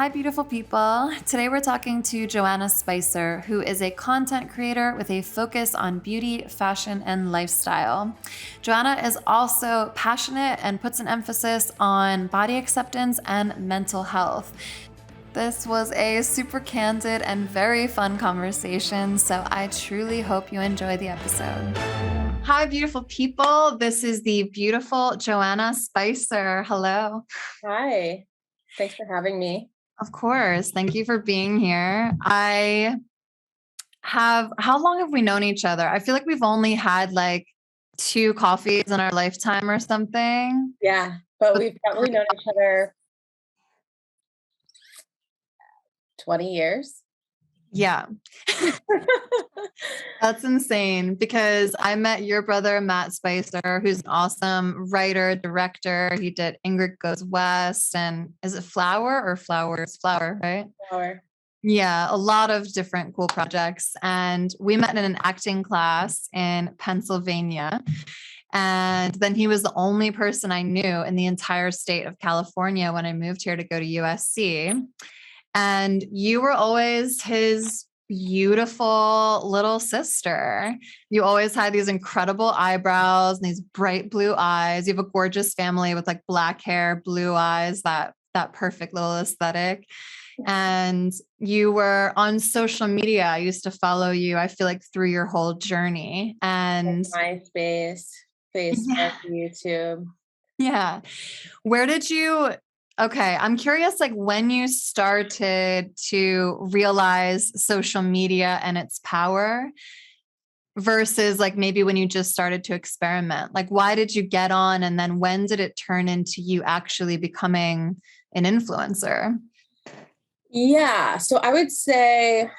Hi, beautiful people. Today we're talking to Joanna Spicer, who is a content creator with a focus on beauty, fashion, and lifestyle. Joanna is also passionate and puts an emphasis on body acceptance and mental health. This was a super candid and very fun conversation, so I truly hope you enjoy the episode. Hi, beautiful people. This is the beautiful Joanna Spicer. Hello. Hi. Thanks for having me. Of course. Thank you for being here. How long have we known each other? I feel like we've only had like 2 coffees in our lifetime or something. Yeah, but we've probably known each other 20 years. Yeah. That's insane because I met your brother, Matt Spicer, who's an awesome writer, director. He did Ingrid Goes West and is it Flower or Flowers? Flower, right? Flower. Yeah, a lot of different cool projects. And we met in an acting class in Pennsylvania. And then he was the only person I knew in the entire state of California when I moved here to go to USC. And you were always his beautiful little sister. You always had these incredible eyebrows and these bright blue eyes. You have a gorgeous family with like black hair, blue eyes, that perfect little aesthetic. And you were on social media. I used to follow you, I feel like, through your whole journey. And MySpace, Facebook, YouTube. yeah. Where did you Okay, I'm curious, like when you started to realize social media and its power versus like maybe when you just started to experiment. Like, why did you get on? And then when did it turn into you actually becoming an influencer? Yeah, so I would say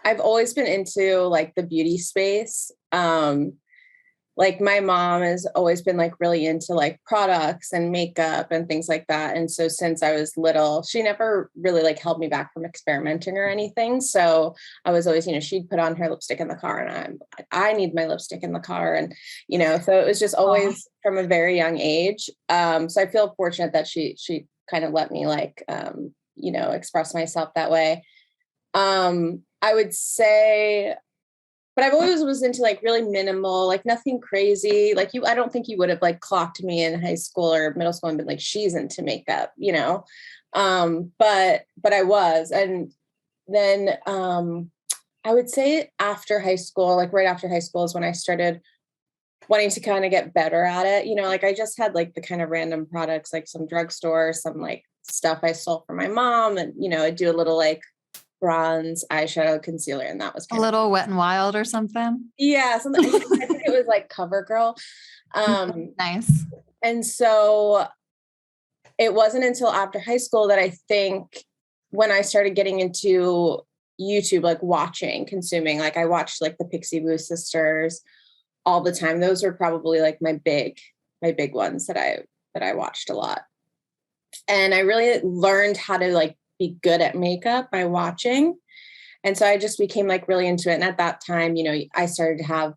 I've always been into like the beauty space. Like my mom has always been like really into like products and makeup and things like that. And so since I was little, she never really like held me back from experimenting or anything. So I was always, she'd put on her lipstick in the car and I need my lipstick in the car. And, so it was just always from a very young age. So I feel fortunate that she kind of let me like, express myself that way. I would say, but I've always was into like really minimal, like nothing crazy. Like I don't think you would have like clocked me in high school or middle school and been like, she's into makeup, but I was. And then I would say after high school, like right after high school is when I started wanting to kind of get better at it. Like I just had like the kind of random products, like some drugstore, some like stuff I stole from my mom. And, I'd do a little like bronze, eyeshadow, concealer, and that was A little Wet and Wild or something? yeah, something. I think it was like CoverGirl. Nice. And so it wasn't until after high school that I think when I started getting into YouTube, like consuming, like I watched like the Pixie Boo sisters all the time. Those were probably like my big ones that I watched a lot. And I really learned how to like be good at makeup by watching. And so I just became like really into it. And at that time, I started to have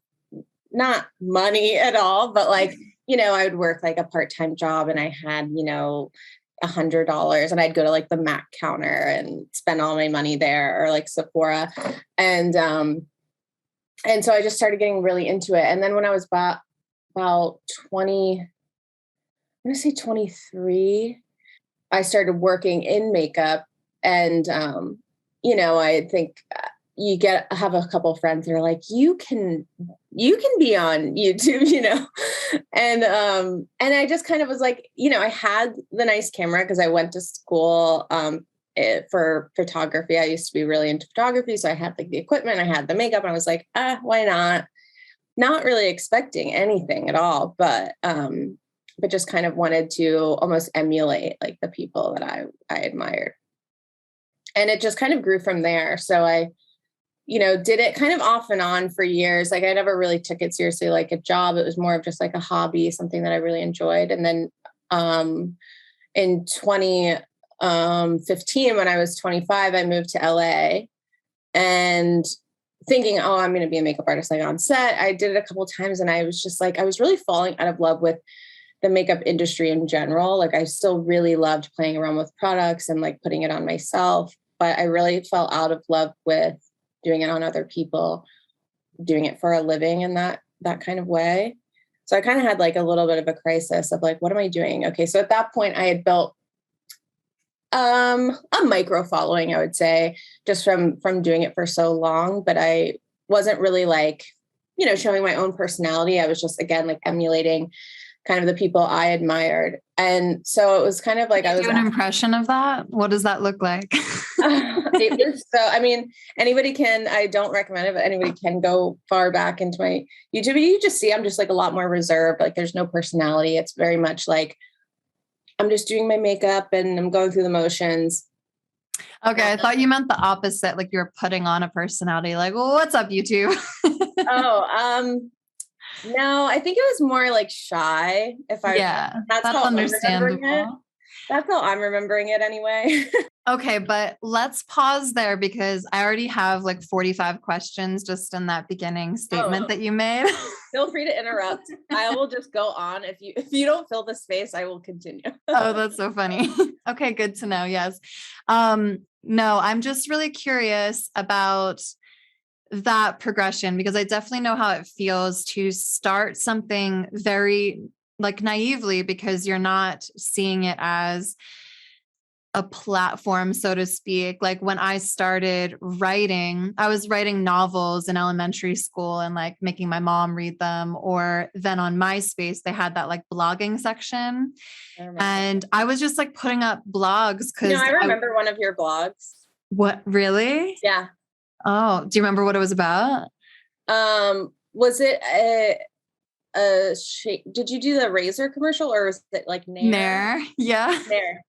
not money at all, but like, I would work like a part-time job and I had, $100 and I'd go to like the Mac counter and spend all my money there or like Sephora. And so I just started getting really into it. And then when I was about 20, I'm going to say 23, I started working in makeup and, I think you have a couple of friends that are like, you can be on YouTube, and I just kind of was like, I had the nice camera because I went to school, for photography. I used to be really into photography. So I had like the equipment, I had the makeup, and I was like, why not? Not really expecting anything at all, but just kind of wanted to almost emulate like the people that I admired. And it just kind of grew from there. So I, did it kind of off and on for years. Like I never really took it seriously like a job. It was more of just like a hobby, something that I really enjoyed. And then in 2015, when I was 25, I moved to LA and thinking, I'm going to be a makeup artist like on set. I did it a couple of times and I was just like, I was really falling out of love with the makeup industry in general. Like I still really loved playing around with products and like putting it on myself, but I really fell out of love with doing it on other people, doing it for a living in that kind of way. So I kind of had like a little bit of a crisis of like, what am I doing? Okay. So at that point I had built a micro following, I would say, just from doing it for so long, but I wasn't really like, showing my own personality. I was just, again, like emulating kind of the people I admired. And so it was kind of like, Can you do an impression of that? What does that look like? It was so, I mean, I don't recommend it, but anybody can go far back into my YouTube. You just see, I'm just like a lot more reserved. Like there's no personality. It's very much like, I'm just doing my makeup and I'm going through the motions. Okay. I thought you meant the opposite. Like you're putting on a personality, like, well, what's up, YouTube? No, I think it was more like shy. That's understandable. That's how I'm remembering it anyway. Okay, but let's pause there because I already have like 45 questions just in that beginning statement that you made. Feel free to interrupt. I will just go on. If you don't fill the space, I will continue. Oh, that's so funny. Okay, good to know. Yes. No, I'm just really curious about that progression because I definitely know how it feels to start something very like naively because you're not seeing it as a platform, so to speak. Like when I started writing, I was writing novels in elementary school and like making my mom read them. Or then on MySpace, they had that like blogging section. And I was just like putting up blogs because I remember one of your blogs. What, really? Yeah. Oh, do you remember what it was about? Was it did you do the razor commercial or was it like Nair? Yeah. Nair.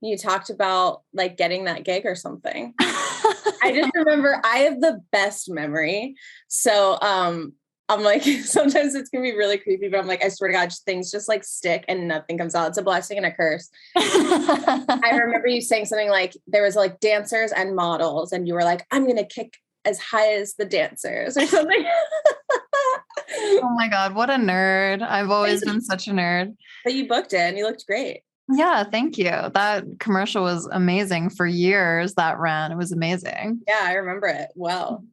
You talked about like getting that gig or something. I just remember I have the best memory. So I'm like, sometimes it's gonna be really creepy, but I'm like, I swear to God, things just like stick and nothing comes out. It's a blessing and a curse. I remember you saying something like there was like dancers and models, and you were like, I'm gonna kick as high as the dancers or something. Oh my God, what a nerd. I've always been such a nerd. But you booked it and you looked great. Yeah, thank you. That commercial was amazing for years that ran. It was amazing. Yeah, I remember it well.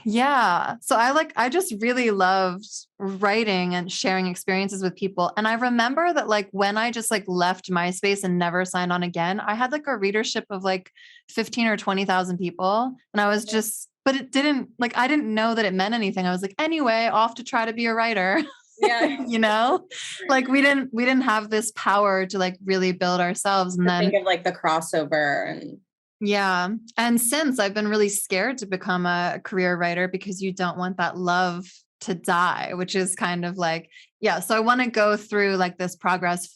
Yeah. So I just really loved writing and sharing experiences with people. And I remember that like when I just like left MySpace and never signed on again, I had like a readership of like 15 or 20,000 people. And I was just, but it didn't like, I didn't know that it meant anything. I was like, anyway, off to try to be a writer. Yeah. Like we didn't have this power to like really build ourselves. And then think of like the crossover and yeah. And since I've been really scared to become a career writer because you don't want that love to die, which is kind of like, yeah. So I want to go through like this process.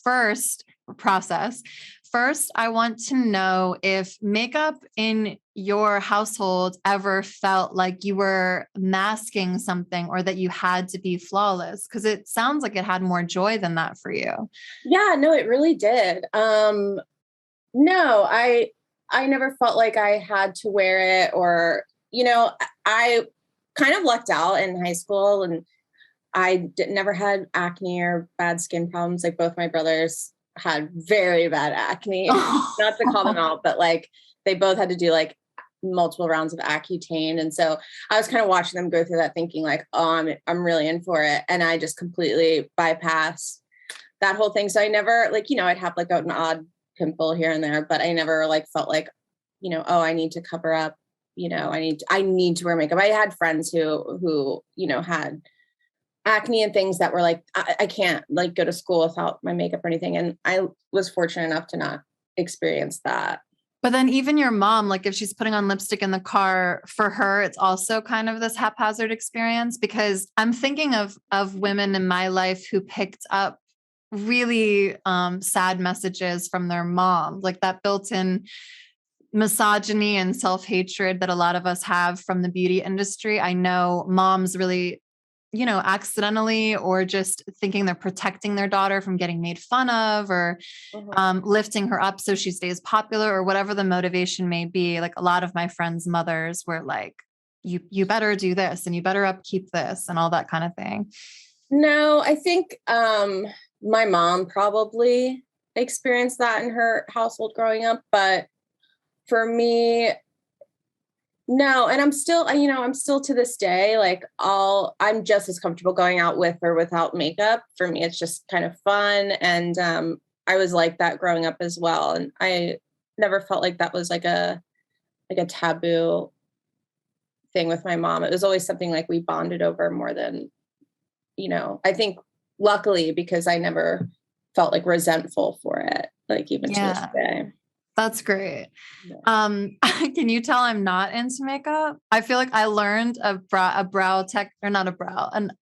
First, I want to know if makeup in your household ever felt like you were masking something or that you had to be flawless, because it sounds like it had more joy than that for you. Yeah, no, it really did. No, I never felt like I had to wear it or, I kind of lucked out in high school and I never had acne or bad skin problems. Like both my brothers had very bad acne, not to call them out, but like they both had to do like multiple rounds of Accutane. And so I was kind of watching them go through that thinking like, oh, I'm really in for it. And I just completely bypassed that whole thing. So I never like, I'd have like an odd pimple here and there, but I never like felt like, oh, I need to cover up, I need to wear makeup. I had friends who, had acne and things that were like, I can't like go to school without my makeup or anything. And I was fortunate enough to not experience that. But then even your mom, like if she's putting on lipstick in the car, for her, it's also kind of this haphazard experience, because I'm thinking of women in my life who picked up really sad messages from their mom, like that built-in misogyny and self-hatred that a lot of us have from the beauty industry. I know moms really, accidentally or just thinking they're protecting their daughter from getting made fun of or lifting her up so she stays popular or whatever the motivation may be. Like a lot of my friends' mothers were like, you better do this and you better upkeep this and all that kind of thing. No, I think my mom probably experienced that in her household growing up, but for me, no. And I'm still, I'm still to this day, like I'm just as comfortable going out with or without makeup. For me, it's just kind of fun. And I was like that growing up as well. And I never felt like that was like a taboo thing with my mom. It was always something like we bonded over more than, I think luckily because I never felt like resentful for it, like even to this day. That's great. Can you tell I'm not into makeup? I feel like I learned an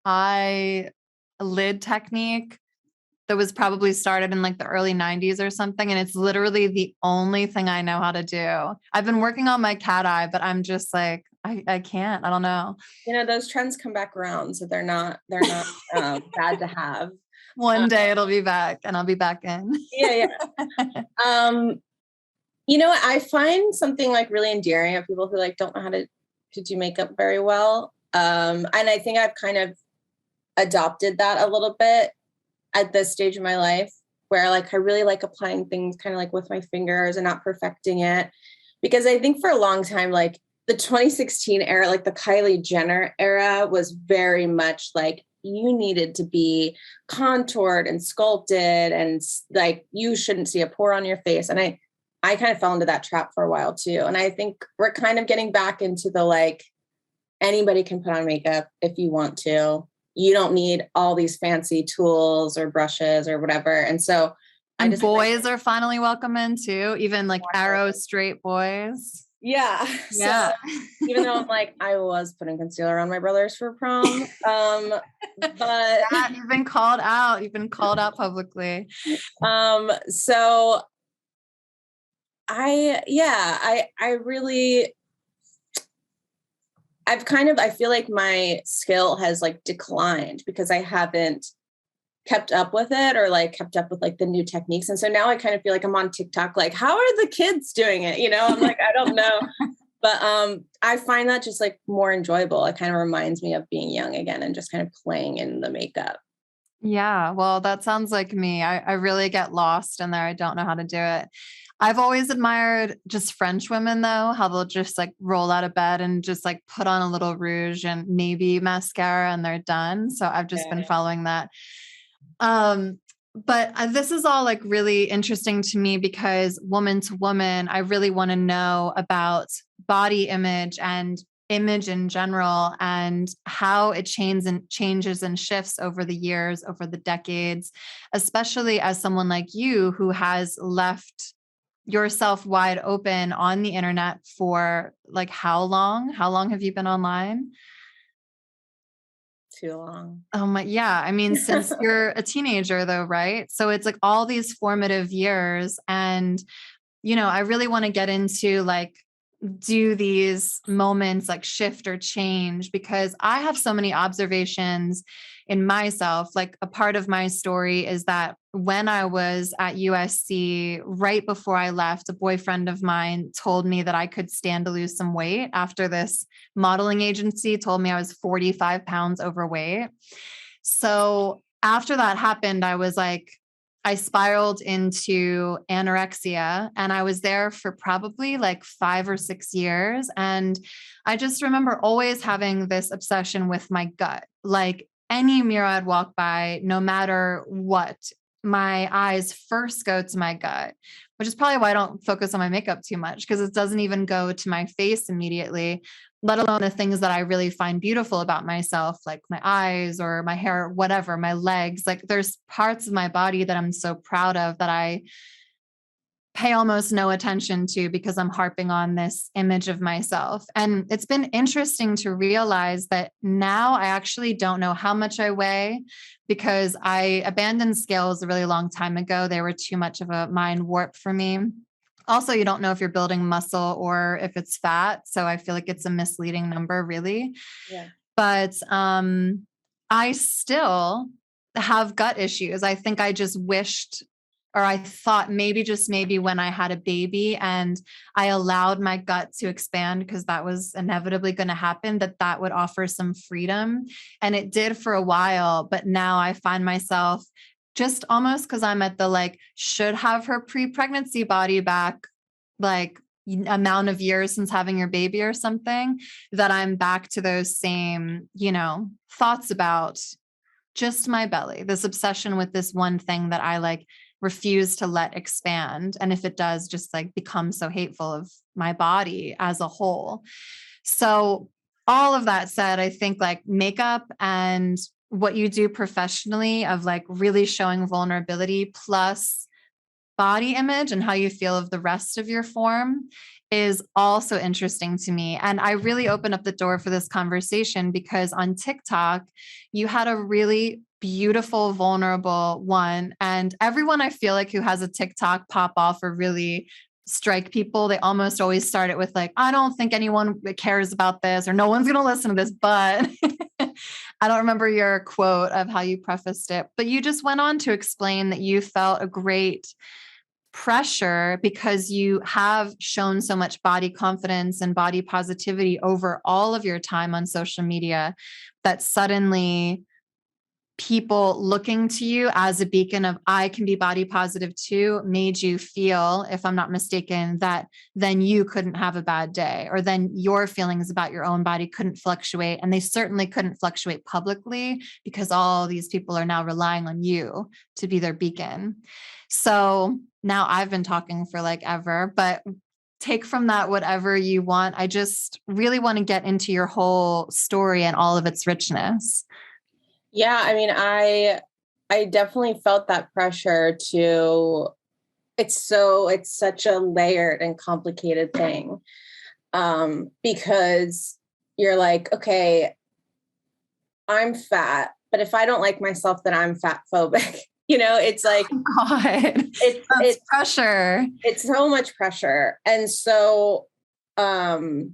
eyelid technique that was probably started in like the early 90s or something. And it's literally the only thing I know how to do. I've been working on my cat eye, but I'm just like, I can't, I don't know. Those trends come back around. So they're not bad to have. One day it'll be back and I'll be back in. Yeah. I find something like really endearing of people who like don't know how to do makeup very well. And I think I've kind of adopted that a little bit at this stage of my life where like I really like applying things kind of like with my fingers and not perfecting it. Because I think for a long time, like the 2016 era, like the Kylie Jenner era was very much like you needed to be contoured and sculpted and like you shouldn't see a pore on your face. And I kind of fell into that trap for a while too. And I think we're kind of getting back into the like, anybody can put on makeup if you want to. You don't need all these fancy tools or brushes or whatever. And so and boys are finally welcome in too, even like arrow straight boys. Yeah. So even though I'm like, I was putting concealer on my brothers for prom. But you've been called out. You've been called out publicly. So I feel like my skill has like declined because I haven't kept up with it or like kept up with like the new techniques. And so now I kind of feel like I'm on TikTok, like, how are the kids doing it? I'm like, I don't know. But I find that just like more enjoyable. It kind of reminds me of being young again and just kind of playing in the makeup. Yeah, well, that sounds like me. I really get lost in there. I don't know how to do it. I've always admired just French women though, how they'll just like roll out of bed and just like put on a little rouge and maybe mascara and they're done. So I've just been following that. But this is all like really interesting to me because woman to woman, I really want to know about body image and image in general and how it changes and shifts over the years, over the decades, especially as someone like you who has left yourself wide open on the internet for like how long? How long have you been online? Too long. Oh my, yeah. I mean, since you're a teenager though, right? So it's like all these formative years. And, I really want to get into like, do these moments like shift or change? Because I have so many observations in myself. Like a part of my story is that when I was at USC, right before I left, a boyfriend of mine told me that I could stand to lose some weight after this modeling agency told me I was 45 pounds overweight. So after that happened, I spiraled into anorexia and I was there for probably like 5 or 6 years. And I just remember always having this obsession with my gut. Like any mirror I'd walk by, no matter what, my eyes first go to my gut, which is probably why I don't focus on my makeup too much because it doesn't even go to my face immediately, let alone the things that I really find beautiful about myself, like my eyes or my hair, whatever, my legs. Like there's parts of my body that I'm so proud of that I pay almost no attention to because I'm harping on this image of myself. And it's been interesting to realize that now I actually don't know how much I weigh because I abandoned scales a really long time ago. They were too much of a mind warp for me. Also, you don't know if you're building muscle or if it's fat. So I feel like it's a misleading number, really. Yeah. But I still have gut issues. I think I just wished, or I thought maybe just maybe when I had a baby and I allowed my gut to expand because that was inevitably going to happen, that would offer some freedom. And it did for a while. But now I find myself just almost because I'm at the like, should have her pre-pregnancy body back, like amount of years since having your baby or something, that I'm back to those same, thoughts about just my belly, this obsession with this one thing that I like refuse to let expand. And if it does, just like become so hateful of my body as a whole. So all of that said, I think like makeup and what you do professionally of like really showing vulnerability plus body image and how you feel of the rest of your form is also interesting to me. And I really opened up the door for this conversation because on TikTok, you had a really beautiful, vulnerable one. And everyone I feel like who has a TikTok pop off or really strike people, they almost always start it with like, I don't think anyone cares about this or no one's going to listen to this, but I don't remember your quote of how you prefaced it, but you just went on to explain that you felt a great pressure because you have shown so much body confidence and body positivity over all of your time on social media that suddenly people looking to you as a beacon of I can be body positive too made you feel, if I'm not mistaken, that then you couldn't have a bad day or then your feelings about your own body couldn't fluctuate. And they certainly couldn't fluctuate publicly because all these people are now relying on you to be their beacon. So now I've been talking for like ever, but take from that whatever you want. I just really want to get into your whole story and all of its richness. Yeah, I mean, I definitely felt that pressure to it's such a layered and complicated thing. Because you're like, okay, I'm fat, but if I don't like myself, then I'm fat phobic. It's like Oh God, it's pressure. It's so much pressure. And so and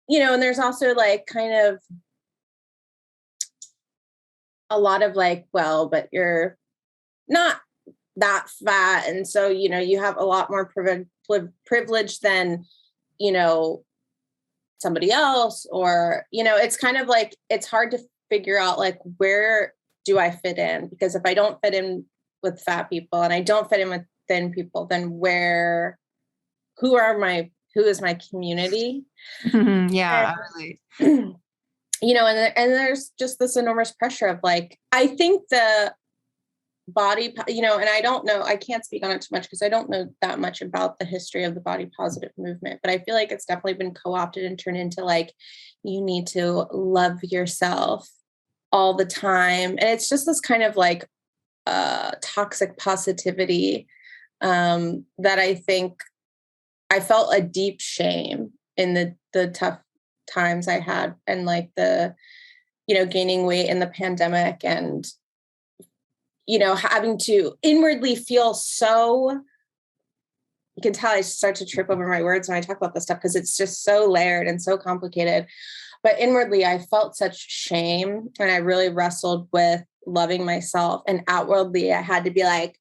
there's also like kind of a lot of like, well, but you're not that fat. And so, you have a lot more privilege than, somebody else, or, it's kind of like, it's hard to figure out like, where do I fit in? Because if I don't fit in with fat people and I don't fit in with thin people, then who is my community? Yeah, and, and there's just this enormous pressure of like, I think the body, and I don't know, I can't speak on it too much because I don't know that much about the history of the body positive movement, but I feel like it's definitely been co-opted and turned into like, you need to love yourself all the time. And it's just this kind of like toxic positivity that I think I felt a deep shame in the tough times I had, and like the, gaining weight in the pandemic and, having to inwardly feel so, you can tell I start to trip over my words when I talk about this stuff because it's just so layered and so complicated. But inwardly, I felt such shame and I really wrestled with loving myself. And outwardly, I had to be like,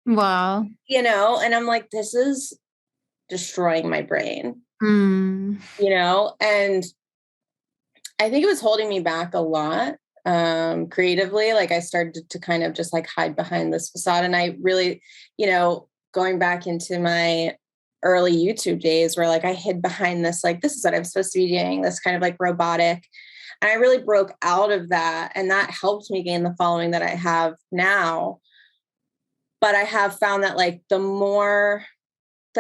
wow. and I'm like, this is destroying my brain, Mm. And I think it was holding me back a lot creatively. Like I started to kind of just like hide behind this facade. And I really, going back into my early YouTube days where like I hid behind this, like, this is what I'm supposed to be doing, this kind of like robotic. And I really broke out of that. And that helped me gain the following that I have now. But I have found that like the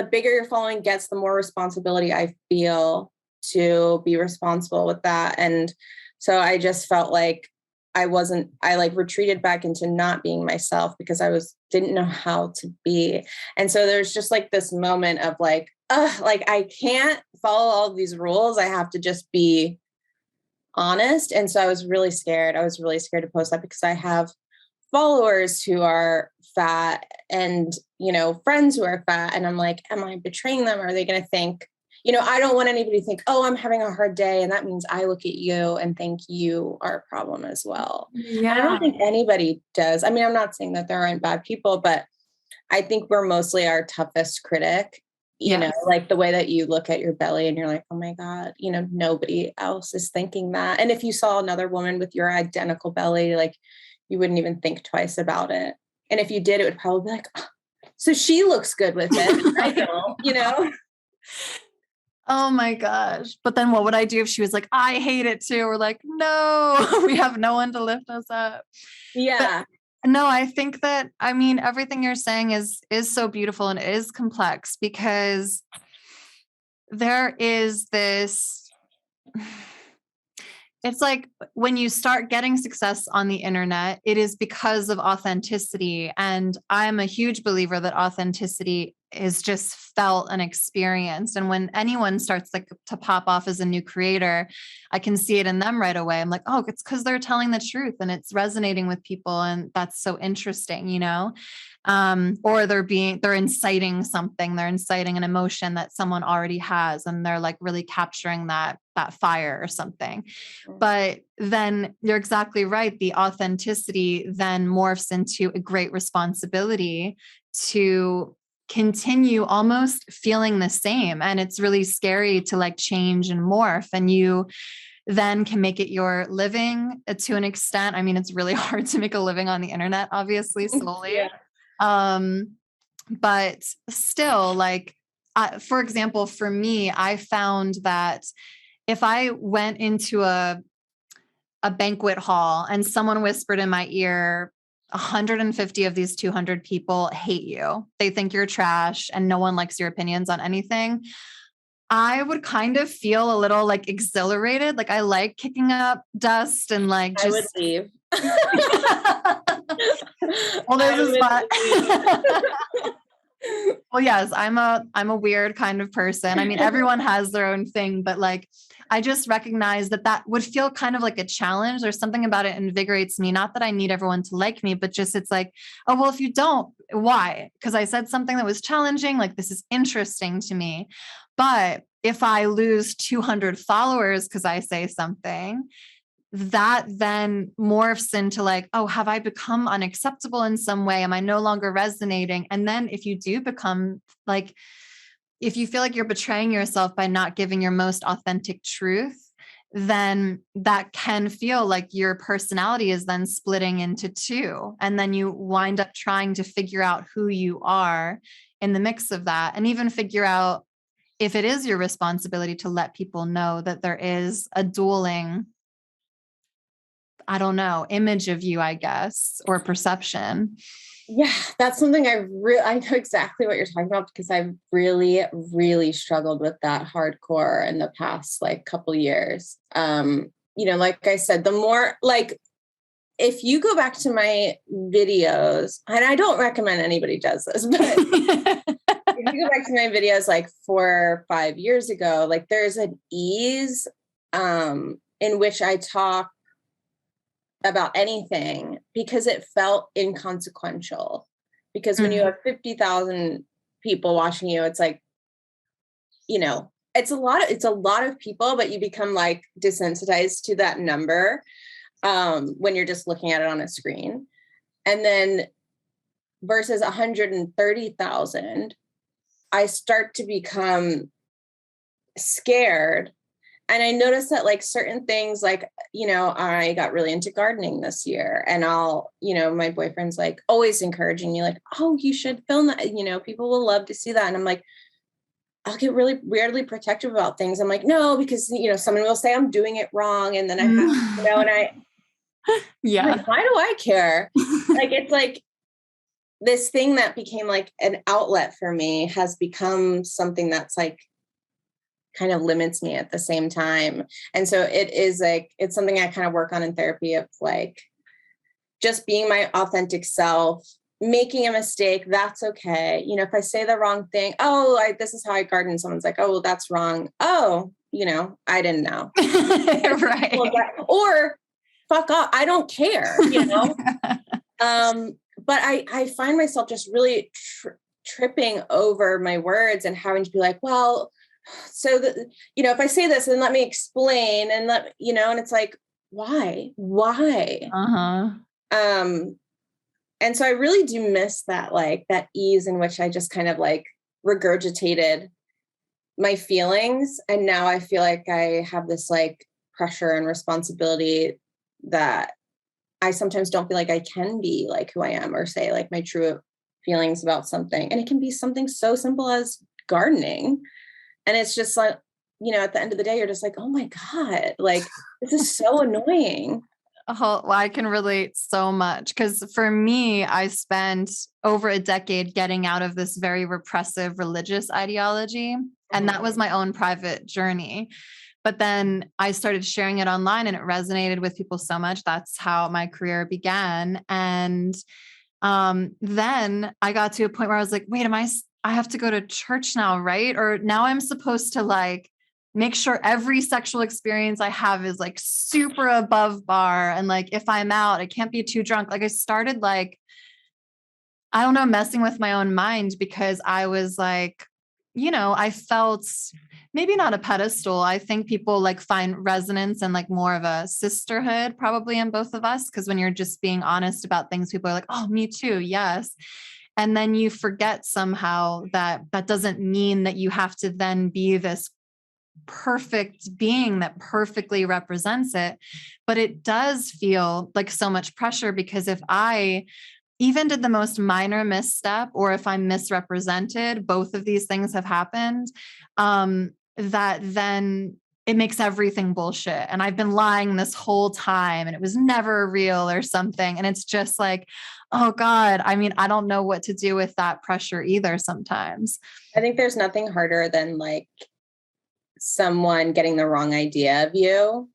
bigger your following gets, the more responsibility I feel to be responsible with that. And so I just felt like I like retreated back into not being myself because didn't know how to be. And so there's just like this moment of like, like I can't follow all these rules. I have to just be honest. And so I was really scared. I was really scared to post that because I have followers who are fat and, friends who are fat. And I'm like, am I betraying them? Are they going to think, I don't want anybody to think, oh, I'm having a hard day. And that means I look at you and think you are a problem as well. Yeah. And I don't think anybody does. I mean, I'm not saying that there aren't bad people, but I think we're mostly our toughest critic, like the way that you look at your belly and you're like, oh my God, nobody else is thinking that. And if you saw another woman with your identical belly, like you wouldn't even think twice about it. And if you did, it would probably be like, oh, so she looks good with it. I don't, you know? Oh my gosh. But then what would I do if she was like, I hate it too? We're like, no, we have no one to lift us up. Yeah. But no, I think that, I mean, everything you're saying is so beautiful and is complex, because there is this, it's like when you start getting success on the internet, it is because of authenticity. And I'm a huge believer that authenticity is just felt and experienced. And when anyone starts like to pop off as a new creator, I can see it in them right away. I'm like, oh, it's because they're telling the truth and it's resonating with people. And that's so interesting, you know? Or they're inciting something, they're inciting an emotion that someone already has, and they're like really capturing that fire or something. But then you're exactly right. The authenticity then morphs into a great responsibility to continue almost feeling the same. And it's really scary to like change and morph, and you then can make it your living to an extent. I mean, it's really hard to make a living on the internet, obviously, slowly. Yeah. But still, like, for example, for me, I found that if I went into a banquet hall and someone whispered in my ear, 150 of these 200 people hate you, they think you're trash, and no one likes your opinions on anything, I would kind of feel a little like exhilarated. Like I like kicking up dust and like I would just leave. well, there's a spot. Well, yes, I'm a weird kind of person. I mean, everyone has their own thing, but like, I just recognize that would feel kind of like a challenge. There's something about it invigorates me. Not that I need everyone to like me, but just it's like, oh, well, if you don't, why? Because I said something that was challenging. Like, this is interesting to me. But if I lose 200 followers because I say something, that then morphs into like, oh, have I become unacceptable in some way? Am I no longer resonating? And then if you do become like, if you feel like you're betraying yourself by not giving your most authentic truth, then that can feel like your personality is then splitting into two. And then you wind up trying to figure out who you are in the mix of that, and even figure out if it is your responsibility to let people know that there is a dueling, I don't know, image of you, I guess, or perception. Yeah, that's something I know exactly what you're talking about, because I've really, really struggled with that hardcore in the past like couple years. You know, like I said, the more like, if you go back to my videos, and I don't recommend anybody does this, but if you go back to my videos like 4 or 5 years ago, like there's an ease in which I talk about anything because it felt inconsequential. Because when you have 50,000 people watching you, it's like, you know, it's a lot of people, but you become like desensitized to that number when you're just looking at it on a screen. And then versus 130,000, I start to become scared. And I noticed that like certain things, like, you know, I got really into gardening this year, and my boyfriend's like always encouraging me, like, oh, you should film that. You know, people will love to see that. And I'm like, I'll get really weirdly protective about things. I'm like, no, because, you know, someone will say I'm doing it wrong. And then I have, you know, and yeah. like, why do I care? Like, it's like this thing that became like an outlet for me has become something that's like, kind of limits me at the same time. And so it is like, it's something I kind of work on in therapy, of like just being my authentic self, making a mistake. That's okay. You know, if I say the wrong thing, this is how I garden. Someone's like, oh, well, that's wrong. Oh, you know, I didn't know. Right. Or fuck off. I don't care, you know? But I find myself just really tripping over my words and having to be like, well, so that, you know, if I say this, then let me explain, and and it's like, why? And so I really do miss that, like that ease in which I just kind of like regurgitated my feelings. And now I feel like I have this like pressure and responsibility that I sometimes don't feel like I can be like who I am or say like my true feelings about something. And it can be something so simple as gardening. And it's just like, at the end of the day, you're just like, oh my God, like this is so annoying. Oh, well, I can relate so much because for me, I spent over a decade getting out of this very repressive religious ideology. And that was my own private journey. But then I started sharing it online and it resonated with people so much. That's how my career began. And then I got to a point where I was like, wait, I have to go to church now, right? Or now I'm supposed to like make sure every sexual experience I have is like super above bar. And like, if I'm out, I can't be too drunk. Like I started like, I don't know, messing with my own mind because I was like, I felt maybe not a pedestal. I think people like find resonance and like more of a sisterhood probably in both of us. Cause when you're just being honest about things, people are like, oh, me too. Yes. And then you forget somehow that that doesn't mean that you have to then be this perfect being that perfectly represents it. But it does feel like so much pressure because if I even did the most minor misstep, or if I'm misrepresented, both of these things have happened, that then it makes everything bullshit. And I've been lying this whole time and it was never real or something. And it's just like, oh God, I mean, I don't know what to do with that pressure either sometimes. I think there's nothing harder than like someone getting the wrong idea of you.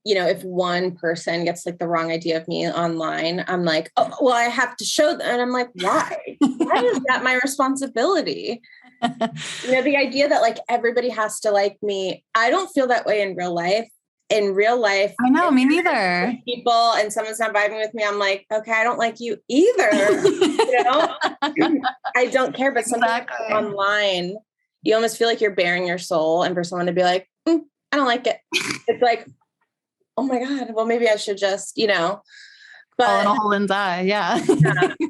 If one person gets like the wrong idea of me online, I'm like, oh, well, I have to show them. And I'm like, why? Why is that my responsibility? The idea that like everybody has to like me. I don't feel that way in real life. In real life, I know, me neither. People and someone's not vibing with me, I'm like, okay, I don't like you either. I don't care. But sometimes online, you almost feel like you're bearing your soul, and for someone to be like, I don't like it. It's like, oh my God, well, maybe I should just, but all in a hole and die. Yeah.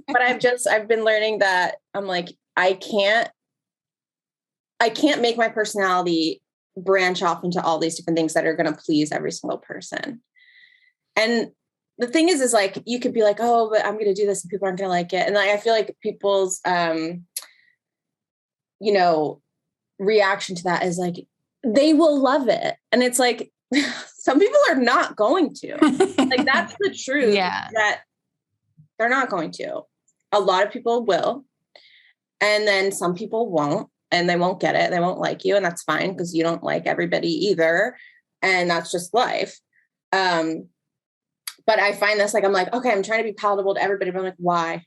But I've been learning that I'm like, I can't make my personality branch off into all these different things that are going to please every single person. And the thing is like, you could be like, oh, but I'm going to do this and people aren't going to like it. And like, I feel like people's, reaction to that is like, they will love it. And it's like, some people are not going to. Like, that's the truth. Yeah. That they're not going to. A lot of people will. And then some people won't, and they won't get it. They won't like you. And that's fine because you don't like everybody either. And that's just life. But I find this like, I'm like, okay, I'm trying to be palatable to everybody. But I'm like, why?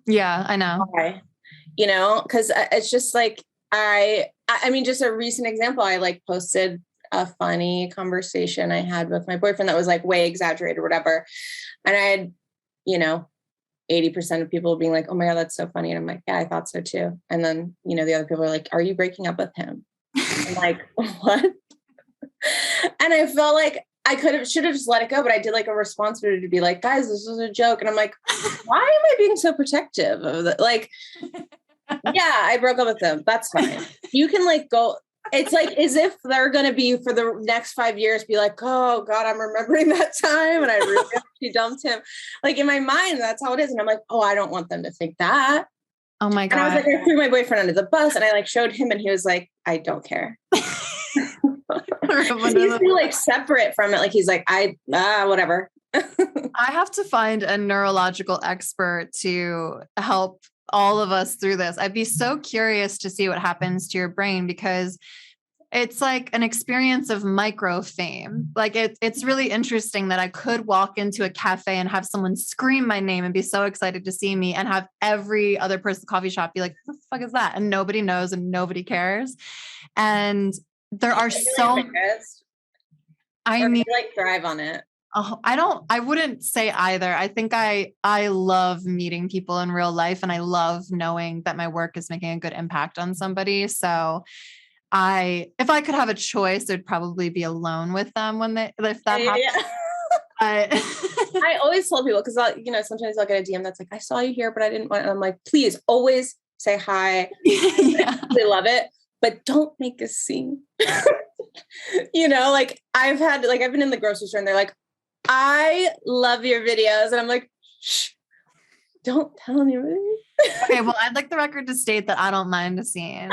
Yeah, I know. Why? Because it's just like, I mean, just a recent example, I like posted a funny conversation I had with my boyfriend that was like way exaggerated or whatever. And I had, 80% of people being like, oh my God, that's so funny. And I'm like, yeah, I thought so too. And then, the other people are like, are you breaking up with him? I'm like, what? And I felt like I should have just let it go, but I did like a response video to be like, guys, this was a joke. And I'm like, why am I being so protective of that? Like, yeah, I broke up with him. That's fine. You can like go. It's like as if they're going to be for the next 5 years, be like, oh God, I'm remembering that time. And I really actually dumped him. Like in my mind, that's how it is. And I'm like, oh, I don't want them to think that. Oh my God. And I was like, I threw my boyfriend under the bus and I like showed him and he was like, I don't care. He's like separate from it. Like, he's like, whatever. I have to find a neurological expert to help all of us through this. I'd be so curious to see what happens to your brain because it's like an experience of micro fame. Like it's really interesting that I could walk into a cafe and have someone scream my name and be so excited to see me and have every other person at the coffee shop be like, who the fuck is that? And nobody knows and nobody cares. And there are so, I mean, like thrive on it. Oh, I wouldn't say either. I think I love meeting people in real life and I love knowing that my work is making a good impact on somebody. So if I could have a choice, it'd probably be alone with them if that happens. Yeah. I always tell people, because sometimes I'll get a DM that's like, I saw you here, but I didn't want, and I'm like, please always say hi. Yeah. They love it, but don't make a scene. Like I've been in the grocery store and they're like, I love your videos. And I'm like, shh, don't tell anybody. Okay, well, I'd like the record to state that I don't mind a scene.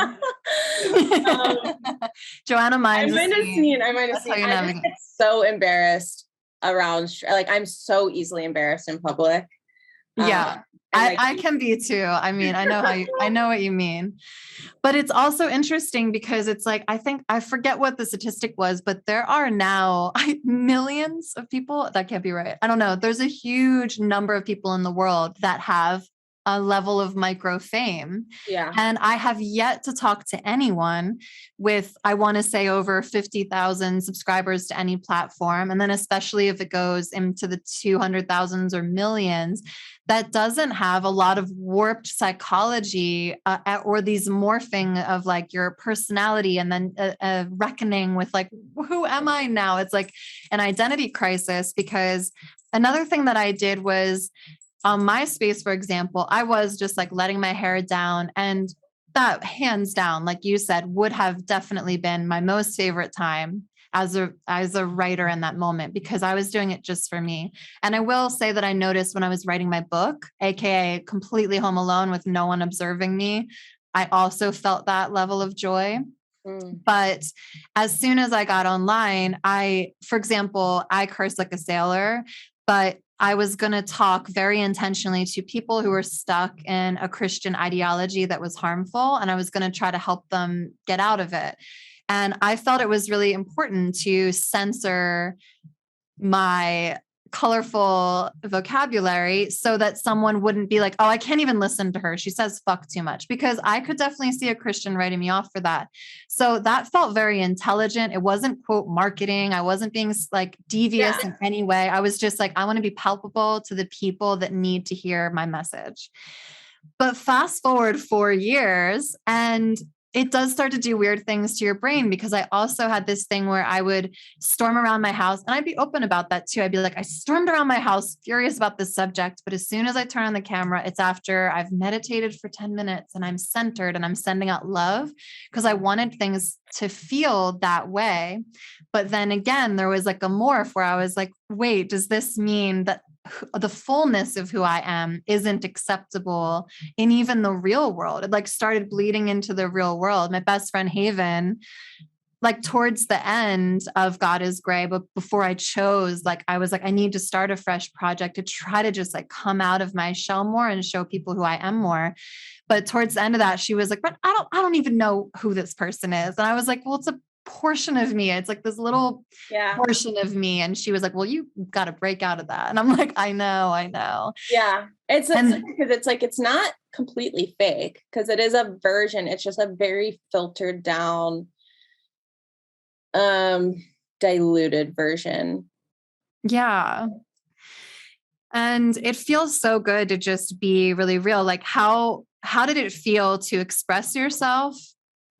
Joanna minds I mind a scene. I mind a scene. I just get so embarrassed around, like, I'm so easily embarrassed in public. Yeah, I can be too. I mean, I know what you mean. But it's also interesting because it's like, I forget what the statistic was, but there are now millions of people. That can't be right. I don't know. There's a huge number of people in the world that have a level of micro fame. Yeah. And I have yet to talk to anyone with, I want to say, over 50,000 subscribers to any platform. And then especially if it goes into the 200,000s or millions, that doesn't have a lot of warped psychology or these morphing of like your personality and then a reckoning with like, who am I now? It's like an identity crisis. Because another thing that I did was on MySpace, for example, I was just like letting my hair down, and that hands down, like you said, would have definitely been my most favorite time as a writer in that moment, because I was doing it just for me. And I will say that I noticed when I was writing my book, AKA completely home alone with no one observing me, I also felt that level of joy. But as soon as I got online, for example, I curse like a sailor, but I was going to talk very intentionally to people who were stuck in a Christian ideology that was harmful, and I was going to try to help them get out of it. And I felt it was really important to censor my colorful vocabulary so that someone wouldn't be like, oh, I can't even listen to her. She says fuck too much, because I could definitely see a Christian writing me off for that. So that felt very intelligent. It wasn't quote marketing. I wasn't being like devious in any way. I was just like, I want to be palpable to the people that need to hear my message. But fast forward 4 years, and it does start to do weird things to your brain, because I also had this thing where I would storm around my house, and I'd be open about that too. I'd be like, I stormed around my house furious about this subject, but as soon as I turn on the camera, it's after I've meditated for 10 minutes and I'm centered and I'm sending out love, because I wanted things to feel that way. But then again, there was like a morph where I was like, wait, does this mean that the fullness of who I am isn't acceptable in even the real world? It like started bleeding into the real world. My best friend Haven, like towards the end of God is Gray, but before I chose, like I was like, I need to start a fresh project to try to just like come out of my shell more and show people who I am more. But towards the end of that, she was like, but I don't even know who this person is. And I was like, well, it's a portion of me. It's like this little portion of me. And she was like, well, you got to break out of that. And I'm like, I know. Yeah. It's because it's like, it's not completely fake, because it is a version. It's just a very filtered down, diluted version. Yeah. And it feels so good to just be really real. Like how did it feel to express yourself,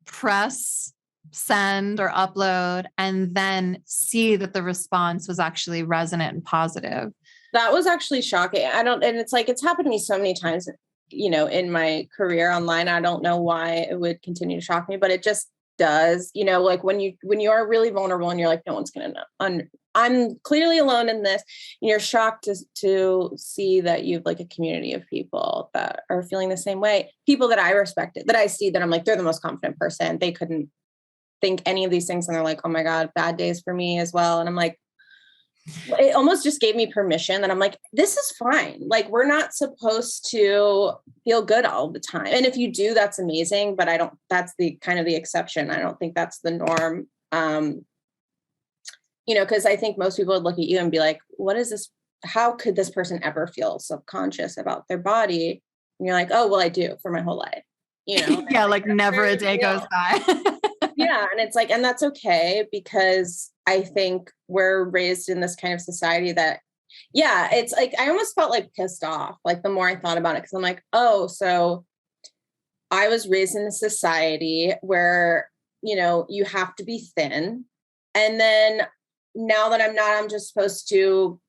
press send or upload, and then see that the response was actually resonant and positive? That was actually shocking. And it's like, it's happened to me so many times, in my career online. I don't know why it would continue to shock me, but it just does, like when you are really vulnerable and you're like, no one's going to know. I'm clearly alone in this. And you're shocked to see that you have like a community of people that are feeling the same way. People that I respected, that I see, that I'm like, they're the most confident person. They couldn't think any of these things. And they're like, oh my God, bad days for me as well. And I'm like, it almost just gave me permission that I'm like, this is fine. Like, we're not supposed to feel good all the time. And if you do, that's amazing. But that's the kind of the exception. I don't think that's the norm. Because I think most people would look at you and be like, what is this? How could this person ever feel subconscious about their body? And you're like, oh, well, I do for my whole life. Yeah, like never a day goes by. Yeah. And it's like, and that's okay, because I think we're raised in this kind of society that, it's like, I almost felt like pissed off, like the more I thought about it, because I'm like, oh, so I was raised in a society where, you have to be thin. And then now that I'm not, I'm just supposed to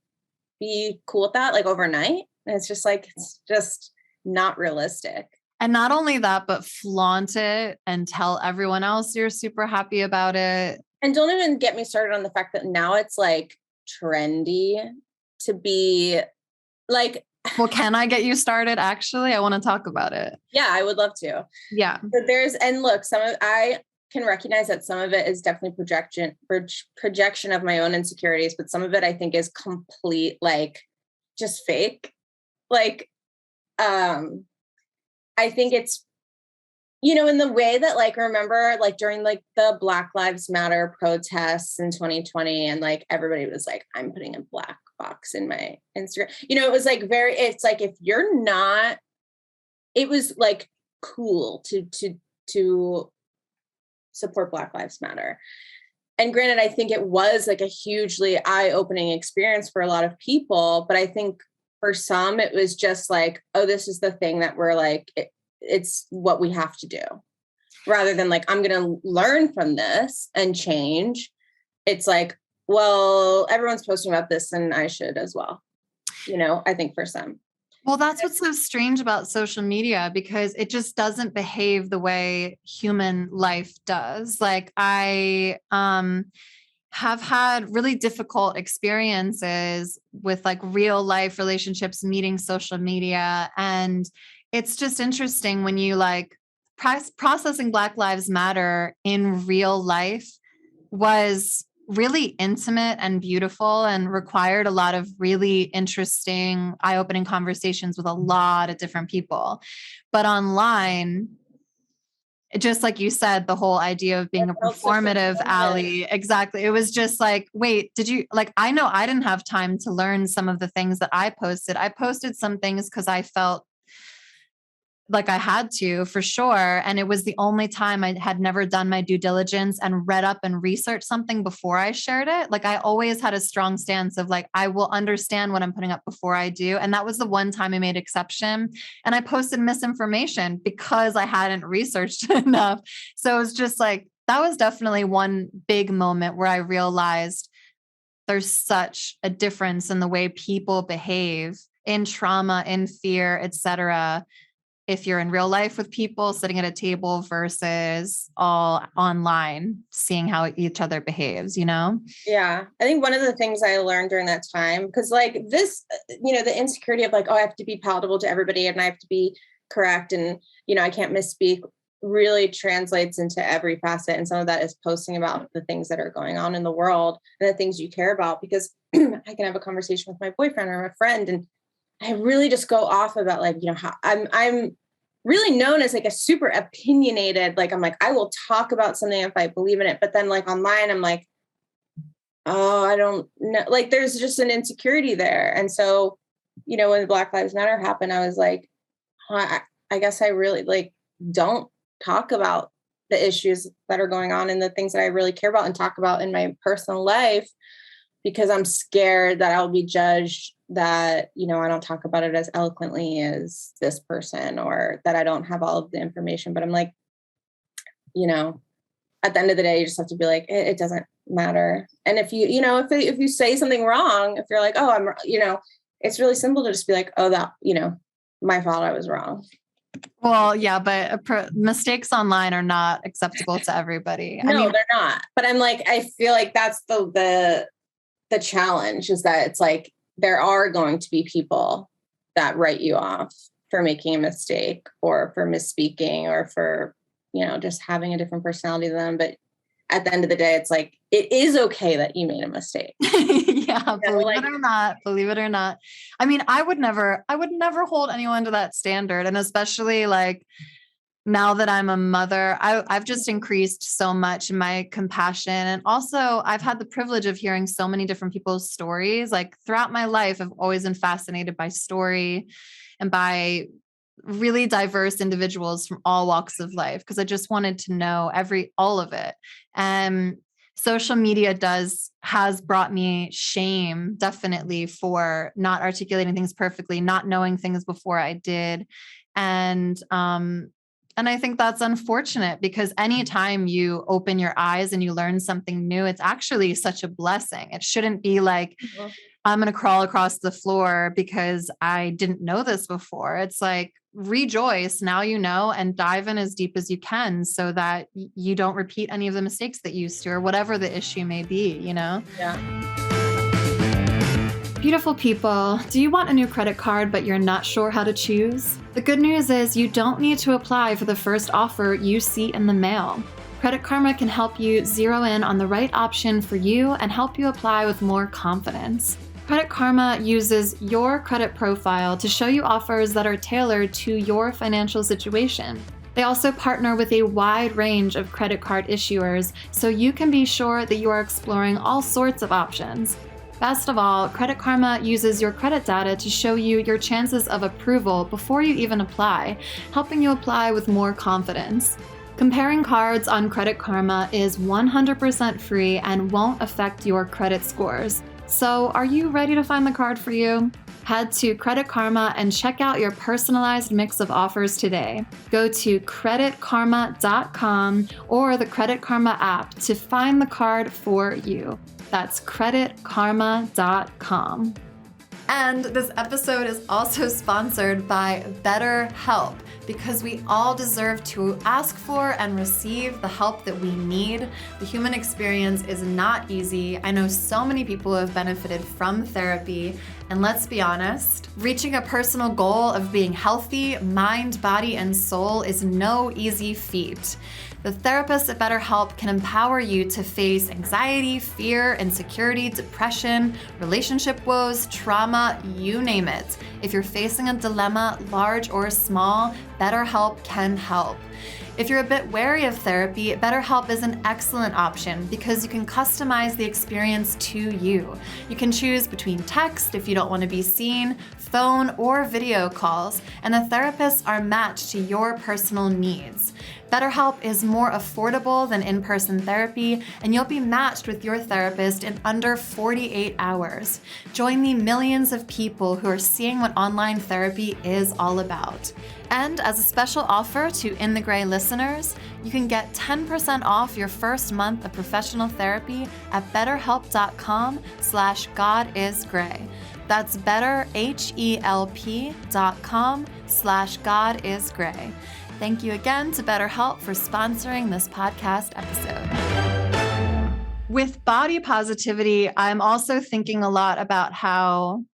be cool with that, like overnight. And it's just like, it's just not realistic. And not only that, but flaunt it and tell everyone else you're super happy about it. And don't even get me started on the fact that now it's like trendy to be like, well, can I get you started? Actually, I want to talk about it. yeah, I would love to. Yeah. So and look, I can recognize that some of it is definitely projection of my own insecurities, but some of it I think is complete, like just fake. Like, I think it's, in the way that, like, remember, like during like the Black Lives Matter protests in 2020, and like everybody was like, I'm putting a black box in my Instagram. It was like it's like, if you're not, it was like cool to support Black Lives Matter. And granted, I think it was like a hugely eye-opening experience for a lot of people, but I think for some, it was just like, oh, this is the thing that we're like, it's what we have to do, rather than like, I'm going to learn from this and change. It's like, well, everyone's posting about this and I should as well. I think for some. Well, that's what's so strange about social media, because it just doesn't behave the way human life does. Like, I have had really difficult experiences with like real life relationships, meeting social media. And it's just interesting when you like processing Black Lives Matter in real life was really intimate and beautiful and required a lot of really interesting, eye-opening conversations with a lot of different people. But online, just like you said, the whole idea of being a performative alley. Exactly. It was just like, wait, did you like, I know I didn't have time to learn some of the things that I posted. I posted some things because I felt like I had to, for sure. And it was the only time I had never done my due diligence and read up and researched something before I shared it. Like, I always had a strong stance of like, I will understand what I'm putting up before I do. And that was the one time I made exception. And I posted misinformation because I hadn't researched enough. So it was just like, that was definitely one big moment where I realized there's such a difference in the way people behave in trauma, in fear, etc., if you're in real life with people sitting at a table versus all online, seeing how each other behaves, Yeah. I think one of the things I learned during that time, because like this, the insecurity of like, oh, I have to be palatable to everybody and I have to be correct. And, I can't misspeak, really translates into every facet. And some of that is posting about the things that are going on in the world and the things you care about, because I can have a conversation with my boyfriend or a friend, and I really just go off about like, how I'm really known as like a super opinionated, like, I'm like, I will talk about something if I believe in it. But then like online, I'm like, oh, I don't know. Like, there's just an insecurity there. And so, when Black Lives Matter happened, I was like, I guess I really like don't talk about the issues that are going on and the things that I really care about and talk about in my personal life, because I'm scared that I'll be judged, that, I don't talk about it as eloquently as this person, or that I don't have all of the information. But I'm like, at the end of the day, you just have to be like, it doesn't matter. And if you, if you say something wrong, if you're like, oh, it's really simple to just be like, oh, that, my fault, I was wrong. Well, yeah, but mistakes online are not acceptable to everybody. No, they're not. But I'm like, I feel like that's the challenge, is that it's like, there are going to be people that write you off for making a mistake or for misspeaking or for, just having a different personality than them. But at the end of the day, it's like, it is okay that you made a mistake. Yeah. Believe it or not. I mean, I would never hold anyone to that standard. And especially like, now that I'm a mother, I've just increased so much in my compassion. And also I've had the privilege of hearing so many different people's stories. Like, throughout my life, I've always been fascinated by story and by really diverse individuals from all walks of life, because I just wanted to know all of it. And social media has brought me shame, definitely, for not articulating things perfectly, not knowing things before I did. And I think that's unfortunate, because anytime you open your eyes and you learn something new, it's actually such a blessing. It shouldn't be like, I'm going to crawl across the floor because I didn't know this before. It's like, rejoice, now you know, and dive in as deep as you can so that you don't repeat any of the mistakes that you used to, or whatever the issue may be, Yeah. Beautiful people, do you want a new credit card but you're not sure how to choose? The good news is you don't need to apply for the first offer you see in the mail. Credit Karma can help you zero in on the right option for you and help you apply with more confidence. Credit Karma uses your credit profile to show you offers that are tailored to your financial situation. They also partner with a wide range of credit card issuers, so you can be sure that you are exploring all sorts of options. Best of all, Credit Karma uses your credit data to show you your chances of approval before you even apply, helping you apply with more confidence. Comparing cards on Credit Karma is 100% free and won't affect your credit scores. So, are you ready to find the card for you? Head to Credit Karma and check out your personalized mix of offers today. Go to creditkarma.com or the Credit Karma app to find the card for you. That's creditkarma.com. And this episode is also sponsored by BetterHelp, because we all deserve to ask for and receive the help that we need. The human experience is not easy. I know so many people who have benefited from therapy, and let's be honest, reaching a personal goal of being healthy, mind, body, and soul is no easy feat. The therapists at BetterHelp can empower you to face anxiety, fear, insecurity, depression, relationship woes, trauma, you name it. If you're facing a dilemma, large or small, BetterHelp can help. If you're a bit wary of therapy, BetterHelp is an excellent option because you can customize the experience to you. You can choose between text if you don't want to be seen, phone, or video calls, and the therapists are matched to your personal needs. BetterHelp is more affordable than in-person therapy, and you'll be matched with your therapist in under 48 hours. Join the millions of people who are seeing what online therapy is all about. And as a special offer to In the Gray listeners, you can get 10% off your first month of professional therapy at betterhelp.com/godisgray. That's betterhelp.com/godisgray. Thank you again to BetterHelp for sponsoring this podcast episode. With body positivity, I'm also thinking a lot about how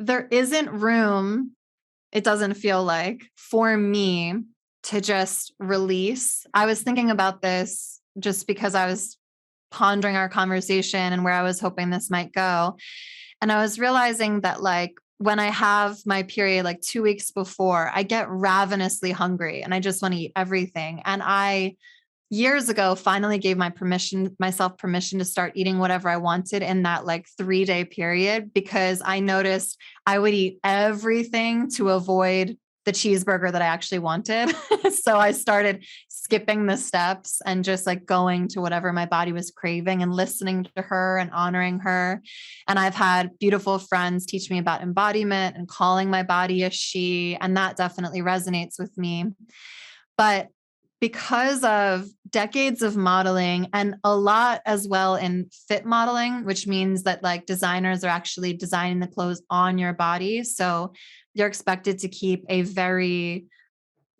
there isn't room, it doesn't feel like, for me to just release. I was thinking about this just because I was pondering our conversation and where I was hoping this might go. And I was realizing that, like, when I have my period, like 2 weeks before, I get ravenously hungry and I just want to eat everything. And I, years ago, finally gave myself permission to start eating whatever I wanted in that like 3-day period, because I noticed I would eat everything to avoid the cheeseburger that I actually wanted. So I started skipping the steps and just like going to whatever my body was craving and listening to her and honoring her. And I've had beautiful friends teach me about embodiment and calling my body a she, and that definitely resonates with me. But because of decades of modeling and a lot as well in fit modeling, which means that like designers are actually designing the clothes on your body. So you're expected to keep a very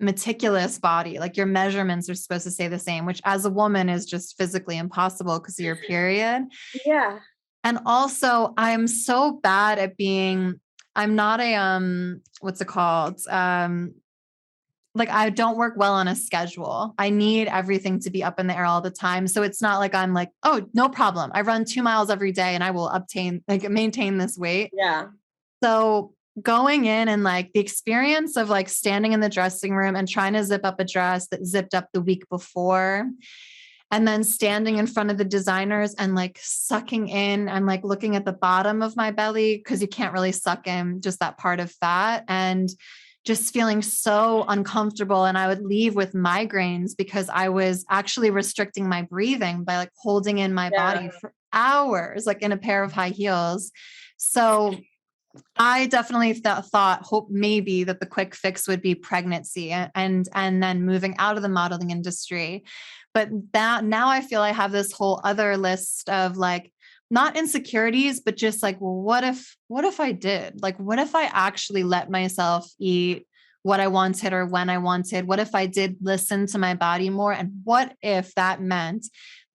meticulous body. Like your measurements are supposed to stay the same, which as a woman is just physically impossible because of your period. Yeah. And also I'm so bad at I'm not a, what's it called? Like I don't work well on a schedule. I need everything to be up in the air all the time. So it's not like I'm like, oh, no problem. I run 2 miles every day and I will maintain this weight. Yeah. So going in and like the experience of like standing in the dressing room and trying to zip up a dress that zipped up the week before, and then standing in front of the designers and like sucking in and like looking at the bottom of my belly, because you can't really suck in just that part of fat, and just feeling so uncomfortable. And I would leave with migraines because I was actually restricting my breathing by like holding in my body for hours, like in a pair of high heels. So I definitely hope maybe that the quick fix would be pregnancy and then moving out of the modeling industry. But that now I feel I have this whole other list of like, not insecurities, but just like, well, what if I did? Like, what if I actually let myself eat what I wanted or when I wanted? What if I did listen to my body more? And what if that meant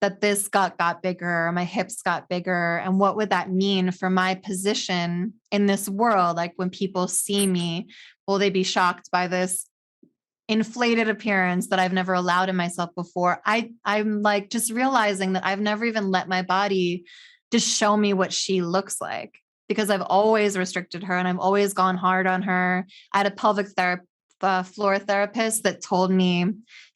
that this gut got bigger, my hips got bigger. And what would that mean for my position in this world? Like when people see me, will they be shocked by this inflated appearance that I've never allowed in myself before? I'm like just realizing that I've never even let my body just show me what she looks like, because I've always restricted her and I've always gone hard on her. I had a pelvic floor therapist that told me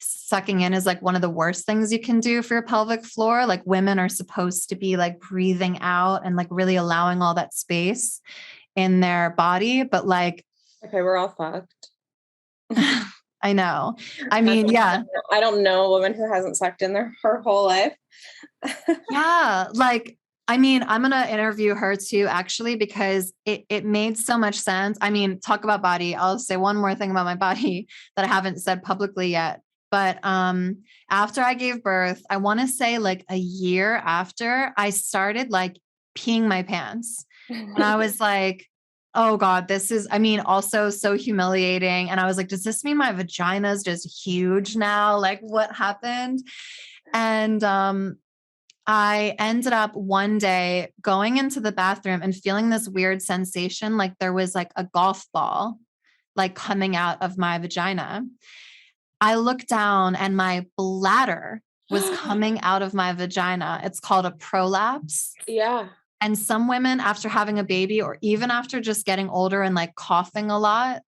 sucking in is like one of the worst things you can do for your pelvic floor. Like women are supposed to be like breathing out and like really allowing all that space in their body. But like, okay, we're all fucked. I know. I mean, yeah. I don't know a woman who hasn't sucked in her whole life. Yeah. Like, I mean, I'm going to interview her too, actually, because it made so much sense. I mean, talk about body. I'll say one more thing about my body that I haven't said publicly yet. But after I gave birth, I want to say like a year after, I started like peeing my pants. And I was like, oh God, this is, I mean, also so humiliating. And I was like, does this mean my vagina is just huge now? Like what happened? And I ended up one day going into the bathroom and feeling this weird sensation, like there was like a golf ball, like coming out of my vagina. I looked down and my bladder was coming out of my vagina. It's called a prolapse. Yeah. And some women, after having a baby or even after just getting older and like coughing a lot,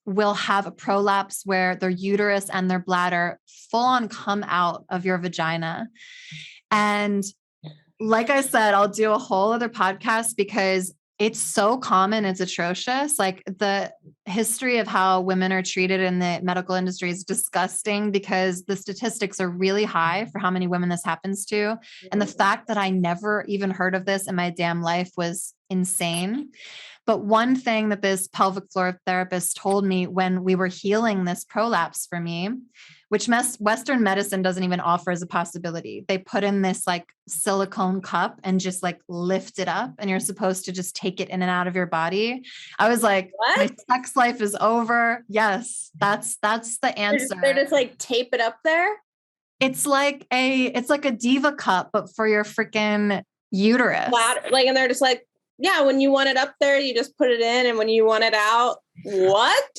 will have a prolapse where their uterus and their bladder full on come out of your vagina. And like I said, I'll do a whole other podcast because it's so common. It's atrocious. Like the history of how women are treated in the medical industry is disgusting because the statistics are really high for how many women this happens to. And the fact that I never even heard of this in my damn life was insane. But one thing that this pelvic floor therapist told me when we were healing this prolapse for me, which Western medicine doesn't even offer as a possibility. They put in this like silicone cup and just like lift it up and you're supposed to just take it in and out of your body. I was like, what? My sex life is over. Yes, that's the answer. They're just like tape it up there. It's like a diva cup, but for your freaking uterus. Like, and they're just like, yeah, when you want it up there, you just put it in. And when you want it out, what?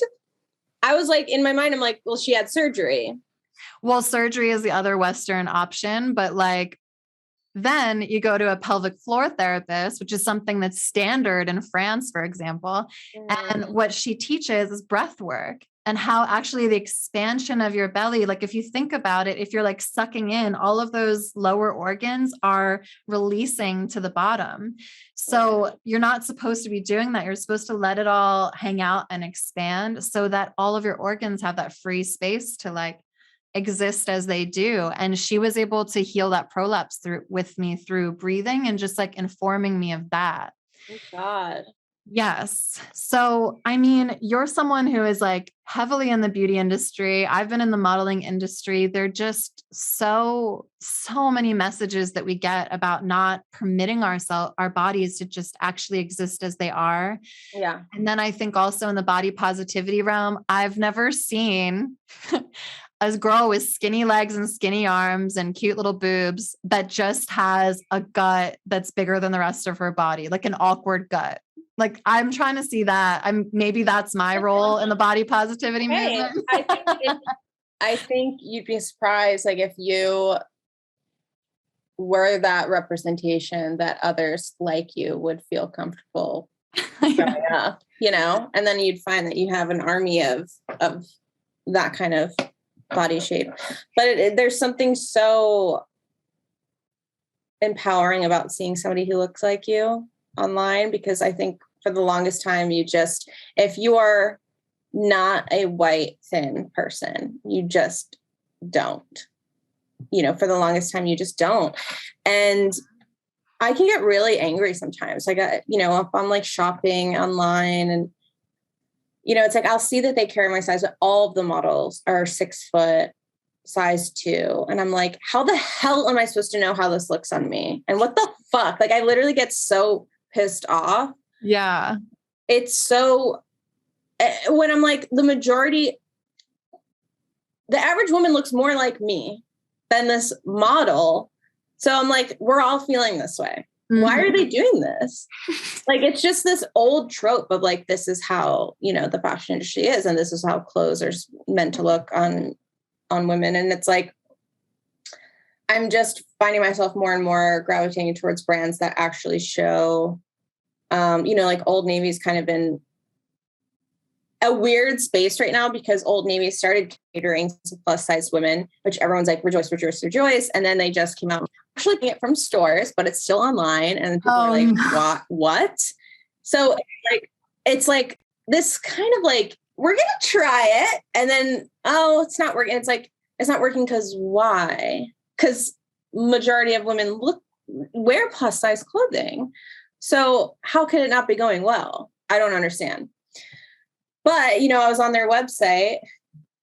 I was like, in my mind, I'm like, well, she had surgery. Well, surgery is the other Western option, but like, then you go to a pelvic floor therapist, which is something that's standard in France, for example. And what she teaches is breath work and how actually the expansion of your belly, like if you think about it, if you're like sucking in, all of those lower organs are releasing to the bottom. So you're not supposed to be doing that. You're supposed to let it all hang out and expand so that all of your organs have that free space to like exist as they do. And she was able to heal that prolapse with me through breathing and just like informing me of that. Oh God. Yes. So, I mean, you're someone who is like heavily in the beauty industry. I've been in the modeling industry. There are just so many messages that we get about not permitting our bodies to just actually exist as they are. Yeah. And then I think also in the body positivity realm, I've never seen a girl with skinny legs and skinny arms and cute little boobs that just has a gut that's bigger than the rest of her body, like an awkward gut. Like I'm trying to see that. Maybe that's my role in the body positivity movement. I think you'd be surprised, like if you were that representation that others like you would feel comfortable showing up, you know, and then you'd find that you have an army of that kind of body shape. But there's something so empowering about seeing somebody who looks like you online, because I think for the longest time, if you are not a white, thin person, you just don't, you know, for the longest time, you just don't. And I can get really angry sometimes. Like, you know, if I'm like shopping online and, you know, it's like, I'll see that they carry my size, but all of the models are 6 foot, size 2. And I'm like, how the hell am I supposed to know how this looks on me? And what the fuck? Like, I literally get so pissed off. Yeah. It's so, when I'm like, the average woman looks more like me been this model. So I'm like, we're all feeling this way. Why are they doing this? Like, it's just this old trope of like, this is how, the fashion industry is. And this is how clothes are meant to look on women. And it's like, I'm just finding myself more and more gravitating towards brands that actually show, like Old Navy's kind of been a weird space right now because Old Navy started catering to plus size women, which everyone's like, rejoice, rejoice, rejoice. And then they just came out actually getting it from stores, but it's still online. And people are like, what? So it's like this kind of like, we're going to try it. And then, it's not working. It's like, it's not working because why? Because majority of women wear plus size clothing. So how can it not be going well? I don't understand. But, I was on their website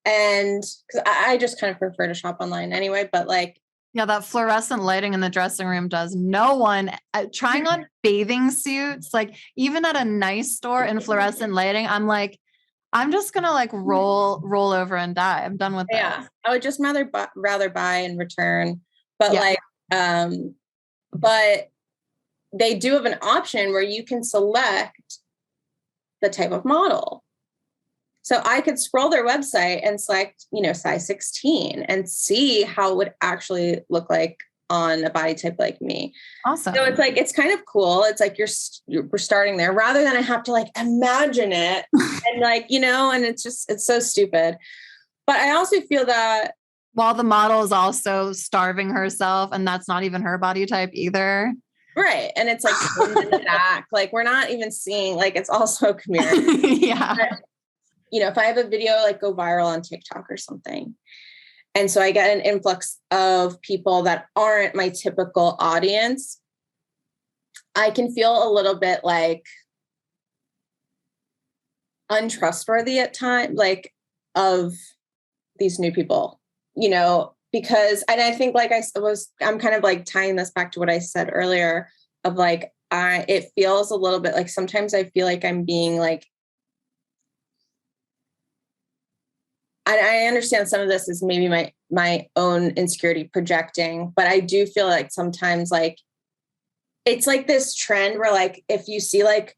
and because I just kind of prefer to shop online anyway, but like. Yeah, that fluorescent lighting in the dressing room does no one trying on bathing suits, like even at a nice store in fluorescent lighting. I'm like, I'm just going to like roll over and die. I'm done with that. Yeah. I would just rather buy and return, but but they do have an option where you can select the type of model. So I could scroll their website and select, size 16 and see how it would actually look like on a body type like me. Awesome. So it's like, it's kind of cool. It's like we're starting there rather than I have to like imagine it and like, and it's so stupid. But I also feel that while the model is also starving herself and that's not even her body type either. Right. And it's like in the back, like we're not even seeing, like it's all smoke and mirrors. Yeah. But, if I have a video like go viral on TikTok or something, and so I get an influx of people that aren't my typical audience, I can feel a little bit like untrustworthy at times, like of these new people, because, and I think like I'm kind of like tying this back to what I said earlier of like, it feels a little bit like sometimes I feel like I'm being like, I understand some of this is maybe my own insecurity projecting, but I do feel like sometimes like it's like this trend where like if you see like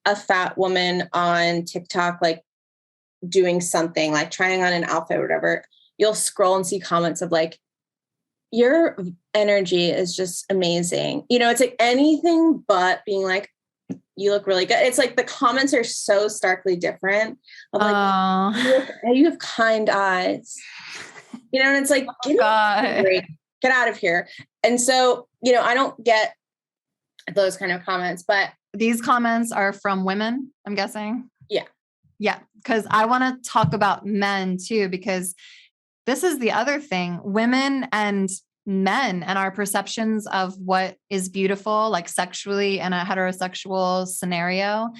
a fat woman on TikTok like doing something like trying on an outfit or whatever, you'll scroll and see comments of like, your energy is just amazing. It's like anything but being like, you look really good. It's like the comments are so starkly different. Of like, you have kind eyes, and it's like, get out of here. And so, I don't get those kind of comments, but these comments are from women, I'm guessing. Yeah. Yeah. Cause I want to talk about men too, because this is the other thing, women and men and our perceptions of what is beautiful, like sexually in a heterosexual scenario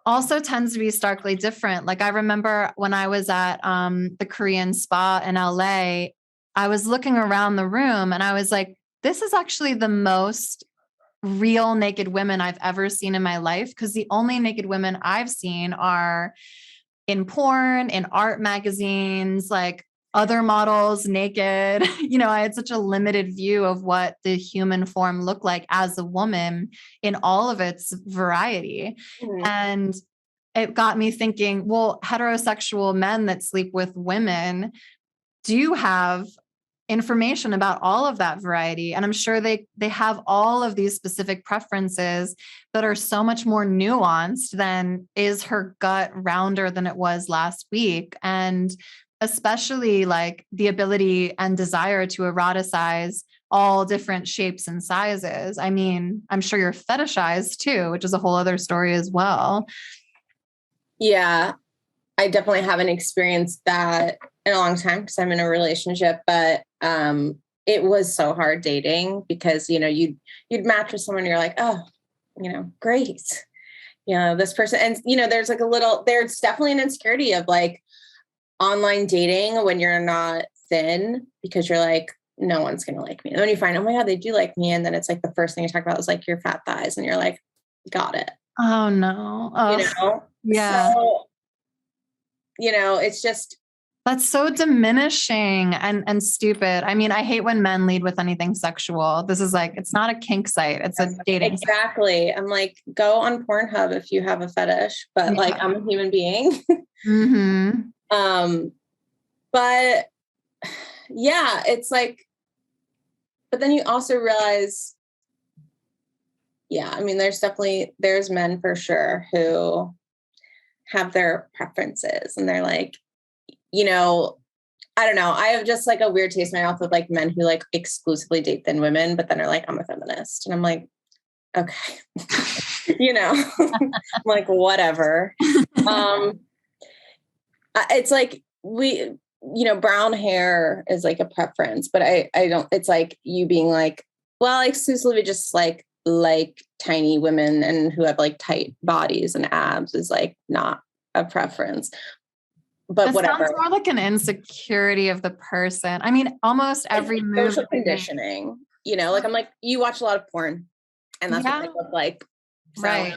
also tends to be starkly different. Like I remember when I was at the Korean spa in LA, I was looking around the room and I was like, this is actually the most real naked women I've ever seen in my life. Because the only naked women I've seen are in porn, in art magazines, like other models naked. I had such a limited view of what the human form looked like as a woman in all of its variety. Mm-hmm. And it got me thinking, well, heterosexual men that sleep with women do have information about all of that variety. And I'm sure they have all of these specific preferences that are so much more nuanced than is her gut rounder than it was last week. And especially like the ability and desire to eroticize all different shapes and sizes. I mean, I'm sure you're fetishized too, which is a whole other story as well. Yeah, I definitely haven't experienced that in a long time because I'm in a relationship, but it was so hard dating because, you'd match with someone and you're like, oh, great. This person. And, there's definitely an insecurity of like online dating when you're not thin because you're like, no one's going to like me. And when you find, oh my God, they do like me. And then it's like the first thing you talk about is like your fat thighs and you're like, got it. Oh no. Oh, Yeah. So, it's just. That's so diminishing and stupid. I mean, I hate when men lead with anything sexual. This is like, it's not a kink site. It's a dating site. Exactly. I'm like, go on Pornhub if you have a fetish, but like, I'm a human being. But yeah, it's like, but then you also realize, yeah, I mean, there's men for sure who have their preferences and they're like, you know, I don't know. I have just like a weird taste in my mouth with like men who like exclusively date thin women, but then are like, I'm a feminist. And I'm like, okay, I'm like, whatever. It's like brown hair is like a preference, but I don't, it's like you being like, well, I exclusively just like tiny women and who have like tight bodies and abs is like not a preference. But whatever. Sounds more like an insecurity of the person. I mean, almost every move. Social conditioning, like I'm like, you watch a lot of porn and that's what they look like. So, right.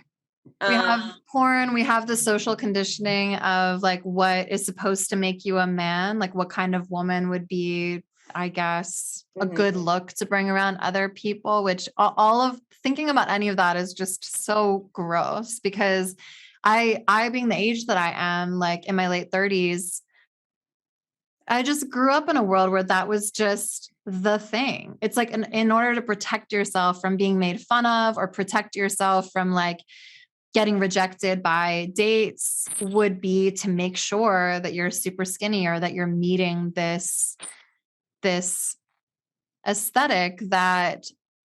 We have porn. We have the social conditioning of like what is supposed to make you a man, like what kind of woman would be, I guess, a good look to bring around other people, which all of thinking about any of that is just so gross because I being the age that I am, like in my late 30s, I just grew up in a world where that was just the thing. It's like in order to protect yourself from being made fun of or protect yourself from like getting rejected by dates would be to make sure that you're super skinny or that you're meeting this aesthetic that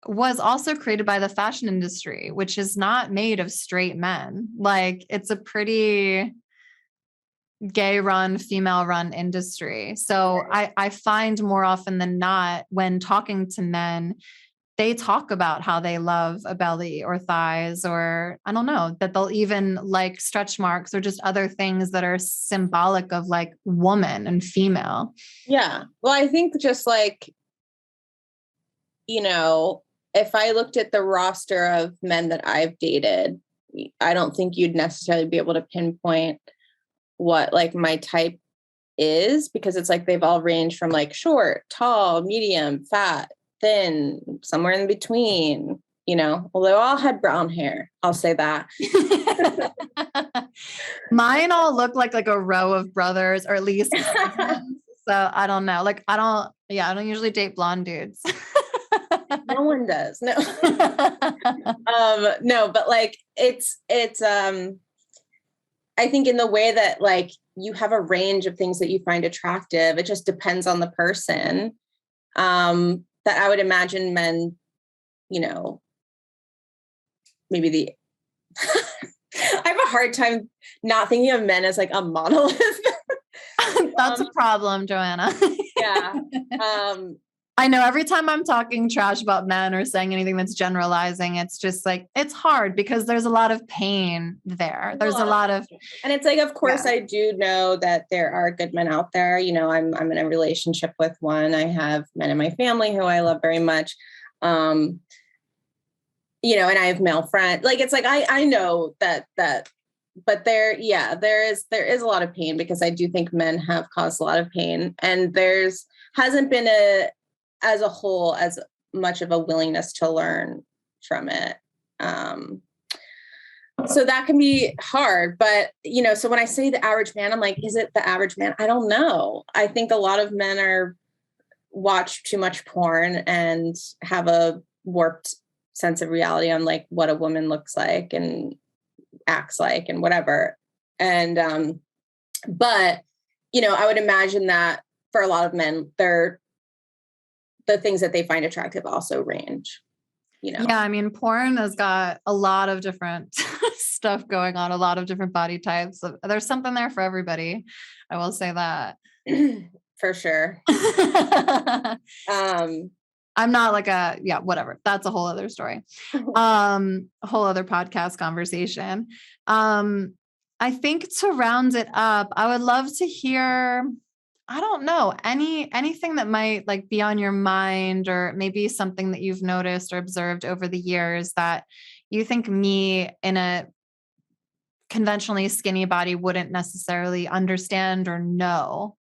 was also created by the fashion industry, which is not made of straight men. Like it's a pretty gay run, female run industry. So I find more often than not when talking to men, they talk about how they love a belly or thighs, or I don't know, that they'll even like stretch marks or just other things that are symbolic of like woman and female. Yeah. Well, I think just like, if I looked at the roster of men that I've dated, I don't think you'd necessarily be able to pinpoint what like my type is, because it's like they've all ranged from like short, tall, medium, fat, thin, somewhere in between, well, they all had brown hair. I'll say that. Mine all look like a row of brothers, or at least so I don't know. Like I don't usually date blonde dudes. No one does. No. No, but like it's I think in the way that like you have a range of things that you find attractive, it just depends on the person. That I would imagine men, maybe I have a hard time not thinking of men as like a monolith. That's a problem, Joanna. Yeah. I know every time I'm talking trash about men or saying anything that's generalizing, it's just like, it's hard because there's a lot of pain there. There's a lot of, and it's like, of course I do know that there are good men out there. I'm in a relationship with one. I have men in my family who I love very much. And I have male friends. Like, it's like, I know that, but there is a lot of pain because I do think men have caused a lot of pain, and hasn't been as a whole as much of a willingness to learn from it. So that can be hard, but so when I say the average man, I'm like, is it the average man? I don't know. I think a lot of men watch too much porn and have a warped sense of reality on like what a woman looks like and acts like and whatever. And, but, I would imagine that for a lot of men, the things that they find attractive also range, Yeah. I mean, porn has got a lot of different stuff going on, a lot of different body types. There's something there for everybody. I will say that. For sure. I'm not like whatever. That's a whole other story. A whole other podcast conversation. I think to round it up, I would love to hear, I don't know, anything that might like be on your mind, or maybe something that you've noticed or observed over the years that you think me in a conventionally skinny body wouldn't necessarily understand or know.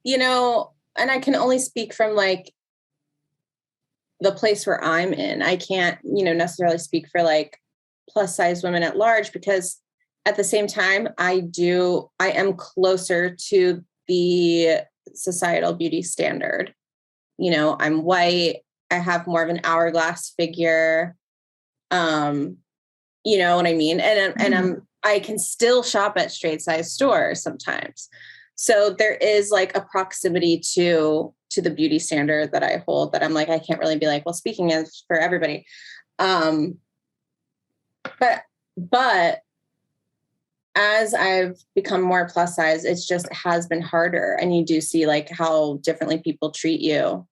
and I can only speak from like the place where I'm in. I can't, necessarily speak for like plus size women at large, because at the same time, I am closer to the societal beauty standard. I'm white. I have more of an hourglass figure. You know what I mean? I can still shop at straight size stores sometimes. So there is like a proximity to the beauty standard that I hold, that I'm like, I can't really be like, well, speaking of for everybody. But as I've become more plus size, has been harder. And you do see like how differently people treat you,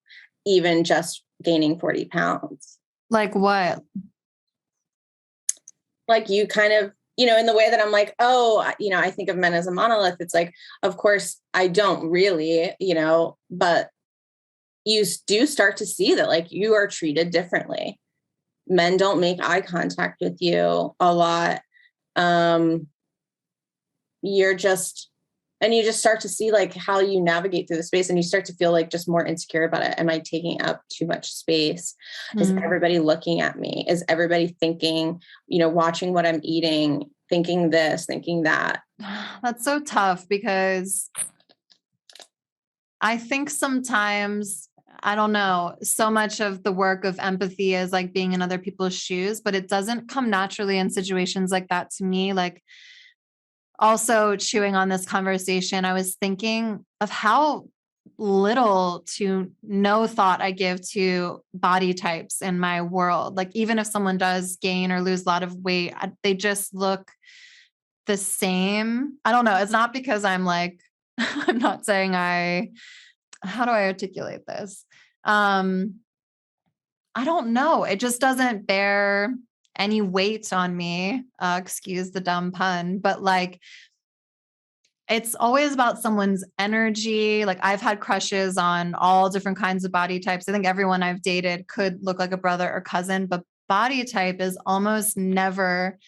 even just gaining 40 pounds. Like what? Like you kind of, in the way that I'm like, oh, I think of men as a monolith. It's like, of course I don't really, but you do start to see that like you are treated differently. Men don't make eye contact with you a lot. You just start to see like how you navigate through the space, and you start to feel like just more insecure about it. Am I taking up too much space? Is everybody looking at me? Is everybody thinking, watching what I'm eating, thinking this, thinking that? That's so tough, because I think sometimes, I don't know, so much of the work of empathy is like being in other people's shoes, but it doesn't come naturally in situations like that to me. Like, also chewing on this conversation, I was thinking of how little to no thought I give to body types in my world. Like, even if someone does gain or lose a lot of weight, they just look the same. I don't know. It's not because I'm like, I'm not saying how do I articulate this? I don't know. It just doesn't bear any weight on me. Excuse the dumb pun, but like, it's always about someone's energy. Like, I've had crushes on all different kinds of body types. I think everyone I've dated could look like a brother or cousin, but body type is almost never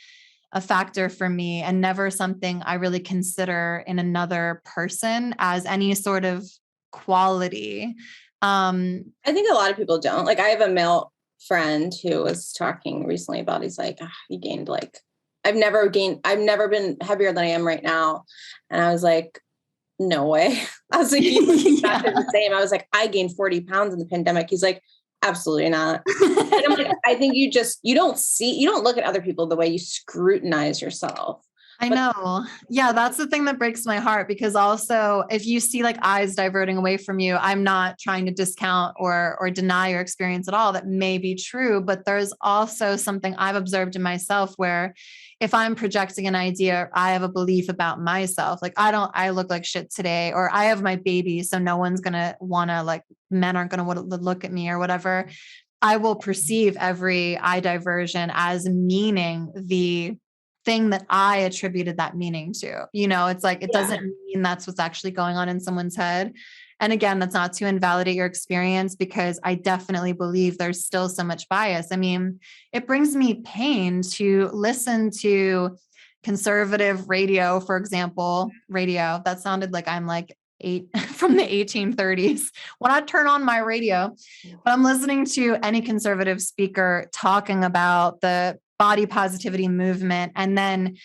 a factor for me, and never something I really consider in another person as any sort of quality. I think a lot of people don't. Like, I have a male friend who was talking recently about, he's like, he gained like, I've never been heavier than I am right now. And I was like, no way. I was like, you look exactly the same. I was like, I gained 40 pounds in the pandemic. He's like, absolutely not. And I'm like, I think you don't look at other people the way you scrutinize yourself. I know. Yeah, that's the thing that breaks my heart, because also if you see like eyes diverting away from you, I'm not trying to discount or deny your experience at all. That may be true, but there's also something I've observed in myself where if I'm projecting an idea, I have a belief about myself. Like, I look like shit today, or I have my baby, so no one's going to want to, like, men aren't going to want to look at me or whatever. I will perceive every eye diversion as meaning the thing that I attributed that meaning to. It's like, it doesn't mean that's what's actually going on in someone's head. And again, that's not to invalidate your experience, because I definitely believe there's still so much bias. I mean, it brings me pain to listen to conservative radio, for example. Radio, that sounded like I'm like from the 1830s when I turn on my radio, but I'm listening to any conservative speaker talking about the body positivity movement. And then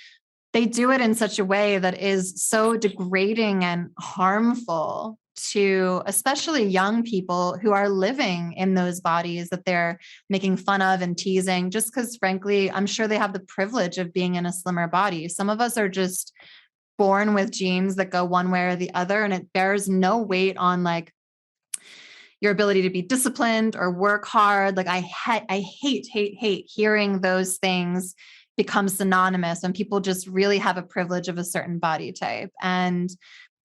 they do it in such a way that is so degrading and harmful to especially young people who are living in those bodies that they're making fun of and teasing, just because, frankly, I'm sure they have the privilege of being in a slimmer body. Some of us are just born with genes that go one way or the other, and it bears no weight on like your ability to be disciplined or work hard. Like, I hate hearing those things become synonymous when people just really have a privilege of a certain body type. And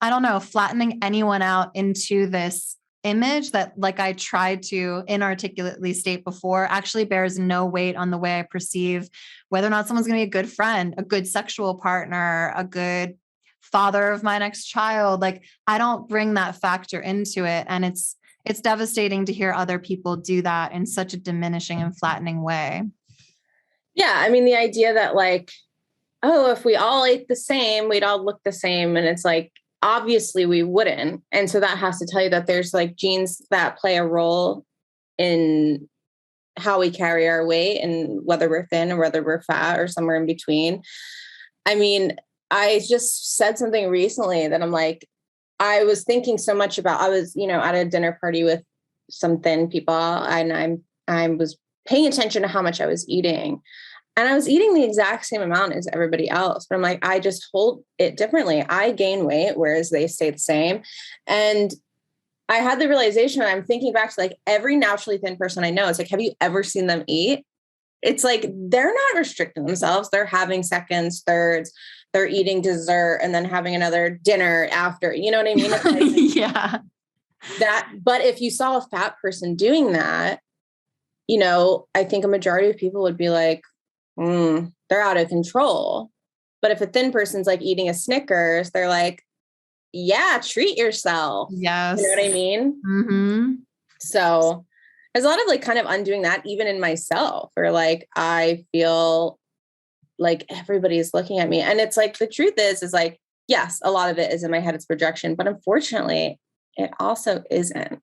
I don't know, flattening anyone out into this image that, like I tried to inarticulately state before, actually bears no weight on the way I perceive whether or not someone's going to be a good friend, a good sexual partner, a good father of my next child. Like, I don't bring that factor into it. And it's devastating to hear other people do that in such a diminishing and flattening way. Yeah. I mean, the idea that like, oh, if we all ate the same, we'd all look the same. And it's like, obviously we wouldn't. And so that has to tell you that there's like genes that play a role in how we carry our weight and whether we're thin or whether we're fat or somewhere in between. I mean, I just said something recently that I'm like, I was thinking so much about, I was, at a dinner party with some thin people, and I was paying attention to how much I was eating. And I was eating the exact same amount as everybody else, but I'm like, I just hold it differently. I gain weight, whereas they stay the same. And I had the realization, I'm thinking back to like every naturally thin person I know. It's like, have you ever seen them eat? It's like, they're not restricting themselves. They're having seconds, thirds, they're eating dessert and then having another dinner after, you know what I mean? It's like, yeah. But if you saw a fat person doing that, I think a majority of people would be like, they're out of control. But if a thin person's like eating a Snickers, they're like, yeah, treat yourself. Yes. You know what I mean? Mm-hmm. So there's a lot of like kind of undoing that even in myself, or like, I feel like everybody's looking at me. And it's like, the truth is like, yes, a lot of it is in my head, it's projection, but unfortunately it also isn't.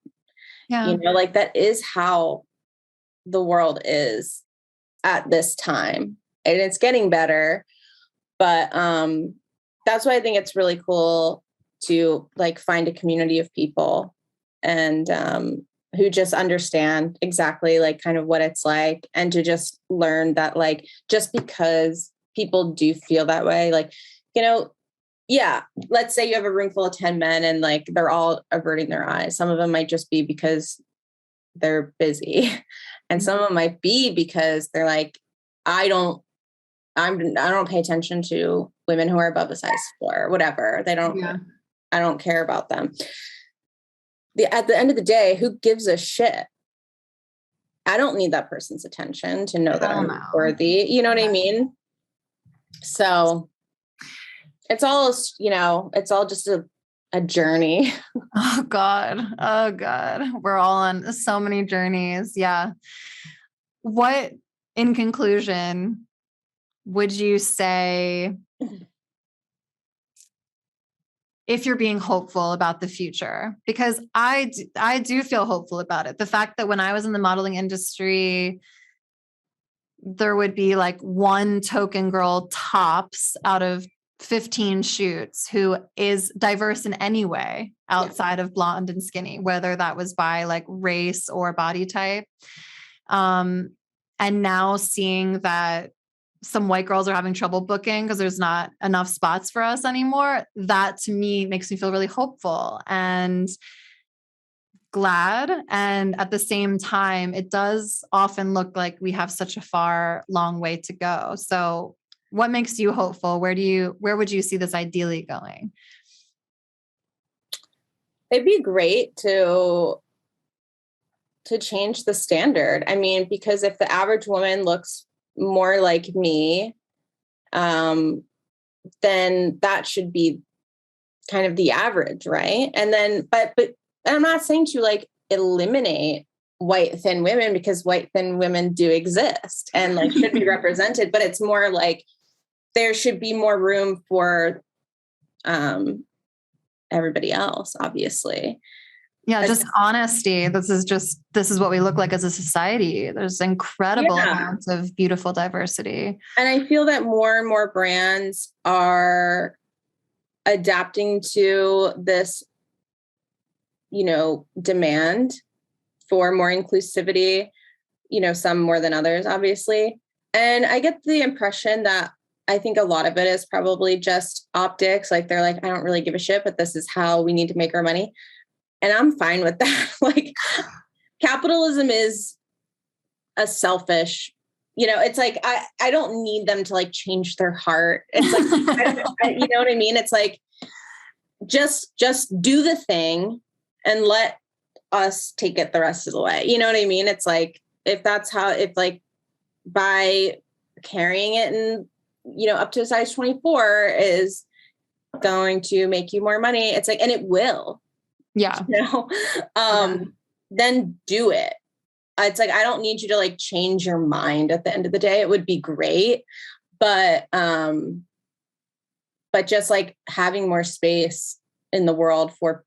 Yeah. Like that is how the world is at this time, and it's getting better. But that's why I think it's really cool to like find a community of people and who just understand exactly like kind of what it's like, and to just learn that like, just because people do feel that way, like, yeah, let's say you have a room full of 10 men and like they're all averting their eyes. Some of them might just be because they're busy, and some of them might be because they're like, I don't pay attention to women who are above a size 4 or whatever. I don't care about them. At the end of the day, who gives a shit? I don't need that person's attention to know that I'm worthy. You know what I mean? So it's all, it's all just a journey. Oh God. We're all on so many journeys. Yeah. What, in conclusion, would you say if you're being hopeful about the future? Because I do feel hopeful about it. The fact that when I was in the modeling industry, there would be like one token girl tops out of 15 shoots who is diverse in any way outside of blonde and skinny, whether that was by like race or body type. And now seeing that some white girls are having trouble booking because there's not enough spots for us anymore, that to me makes me feel really hopeful and glad. And at the same time, it does often look like we have such a long way to go. So what makes you hopeful? Where would you see this ideally going? It'd be great to change the standard. I mean, because if the average woman looks more like me, then that should be kind of the average, right? And then, but I'm not saying to like eliminate white thin women, because white thin women do exist and like should be represented, but it's more like there should be more room for everybody else, obviously. Yeah, just honesty. This is what we look like as a society. There's incredible amounts of beautiful diversity. And I feel that more and more brands are adapting to this, demand for more inclusivity, some more than others, obviously. And I get the impression that I think a lot of it is probably just optics. Like they're like, I don't really give a shit, but this is how we need to make our money. And I'm fine with that. Like capitalism is a selfish, it's like, I don't need them to like change their heart. It's like, you know what I mean? It's like, just do the thing and let us take it the rest of the way. You know what I mean? It's like, if like by carrying it and, up to a size 24 is going to make you more money. It's like, and it will, then do it. It's like, I don't need you to like change your mind at the end of the day. It would be great. But just like having more space in the world for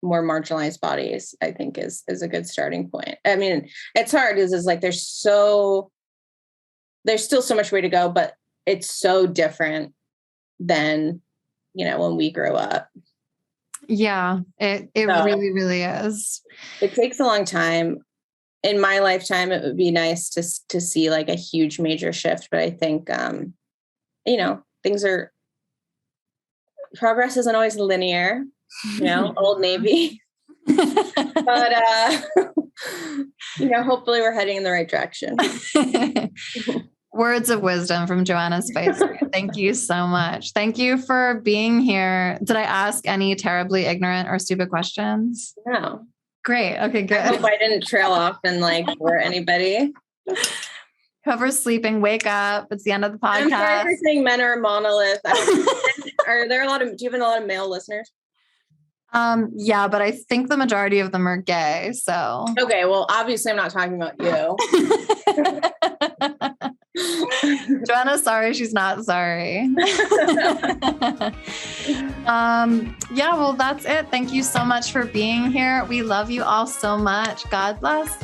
more marginalized bodies, I think is a good starting point. I mean, it's hard is like, there's still so much way to go, but it's so different than, when we grew up. Yeah, it really, really is. It takes a long time. In my lifetime, it would be nice to see like a huge major shift, but I think, progress isn't always linear, Old Navy, but, hopefully we're heading in the right direction. Words of wisdom from Joanna Spicer. Thank you so much. Thank you for being here. Did I ask any terribly ignorant or stupid questions? No. Great. Okay, good. I hope I didn't trail off and bore anybody. Whoever's sleeping, wake up. It's the end of the podcast. I'm sorry for saying men are a monolith. Are there do you have a lot of male listeners? Yeah, but I think the majority of them are gay. So okay, well, obviously I'm not talking about you. Joanna's sorry, she's not sorry. Yeah, well, that's it. Thank you so much for being here. We love you all so much. God bless.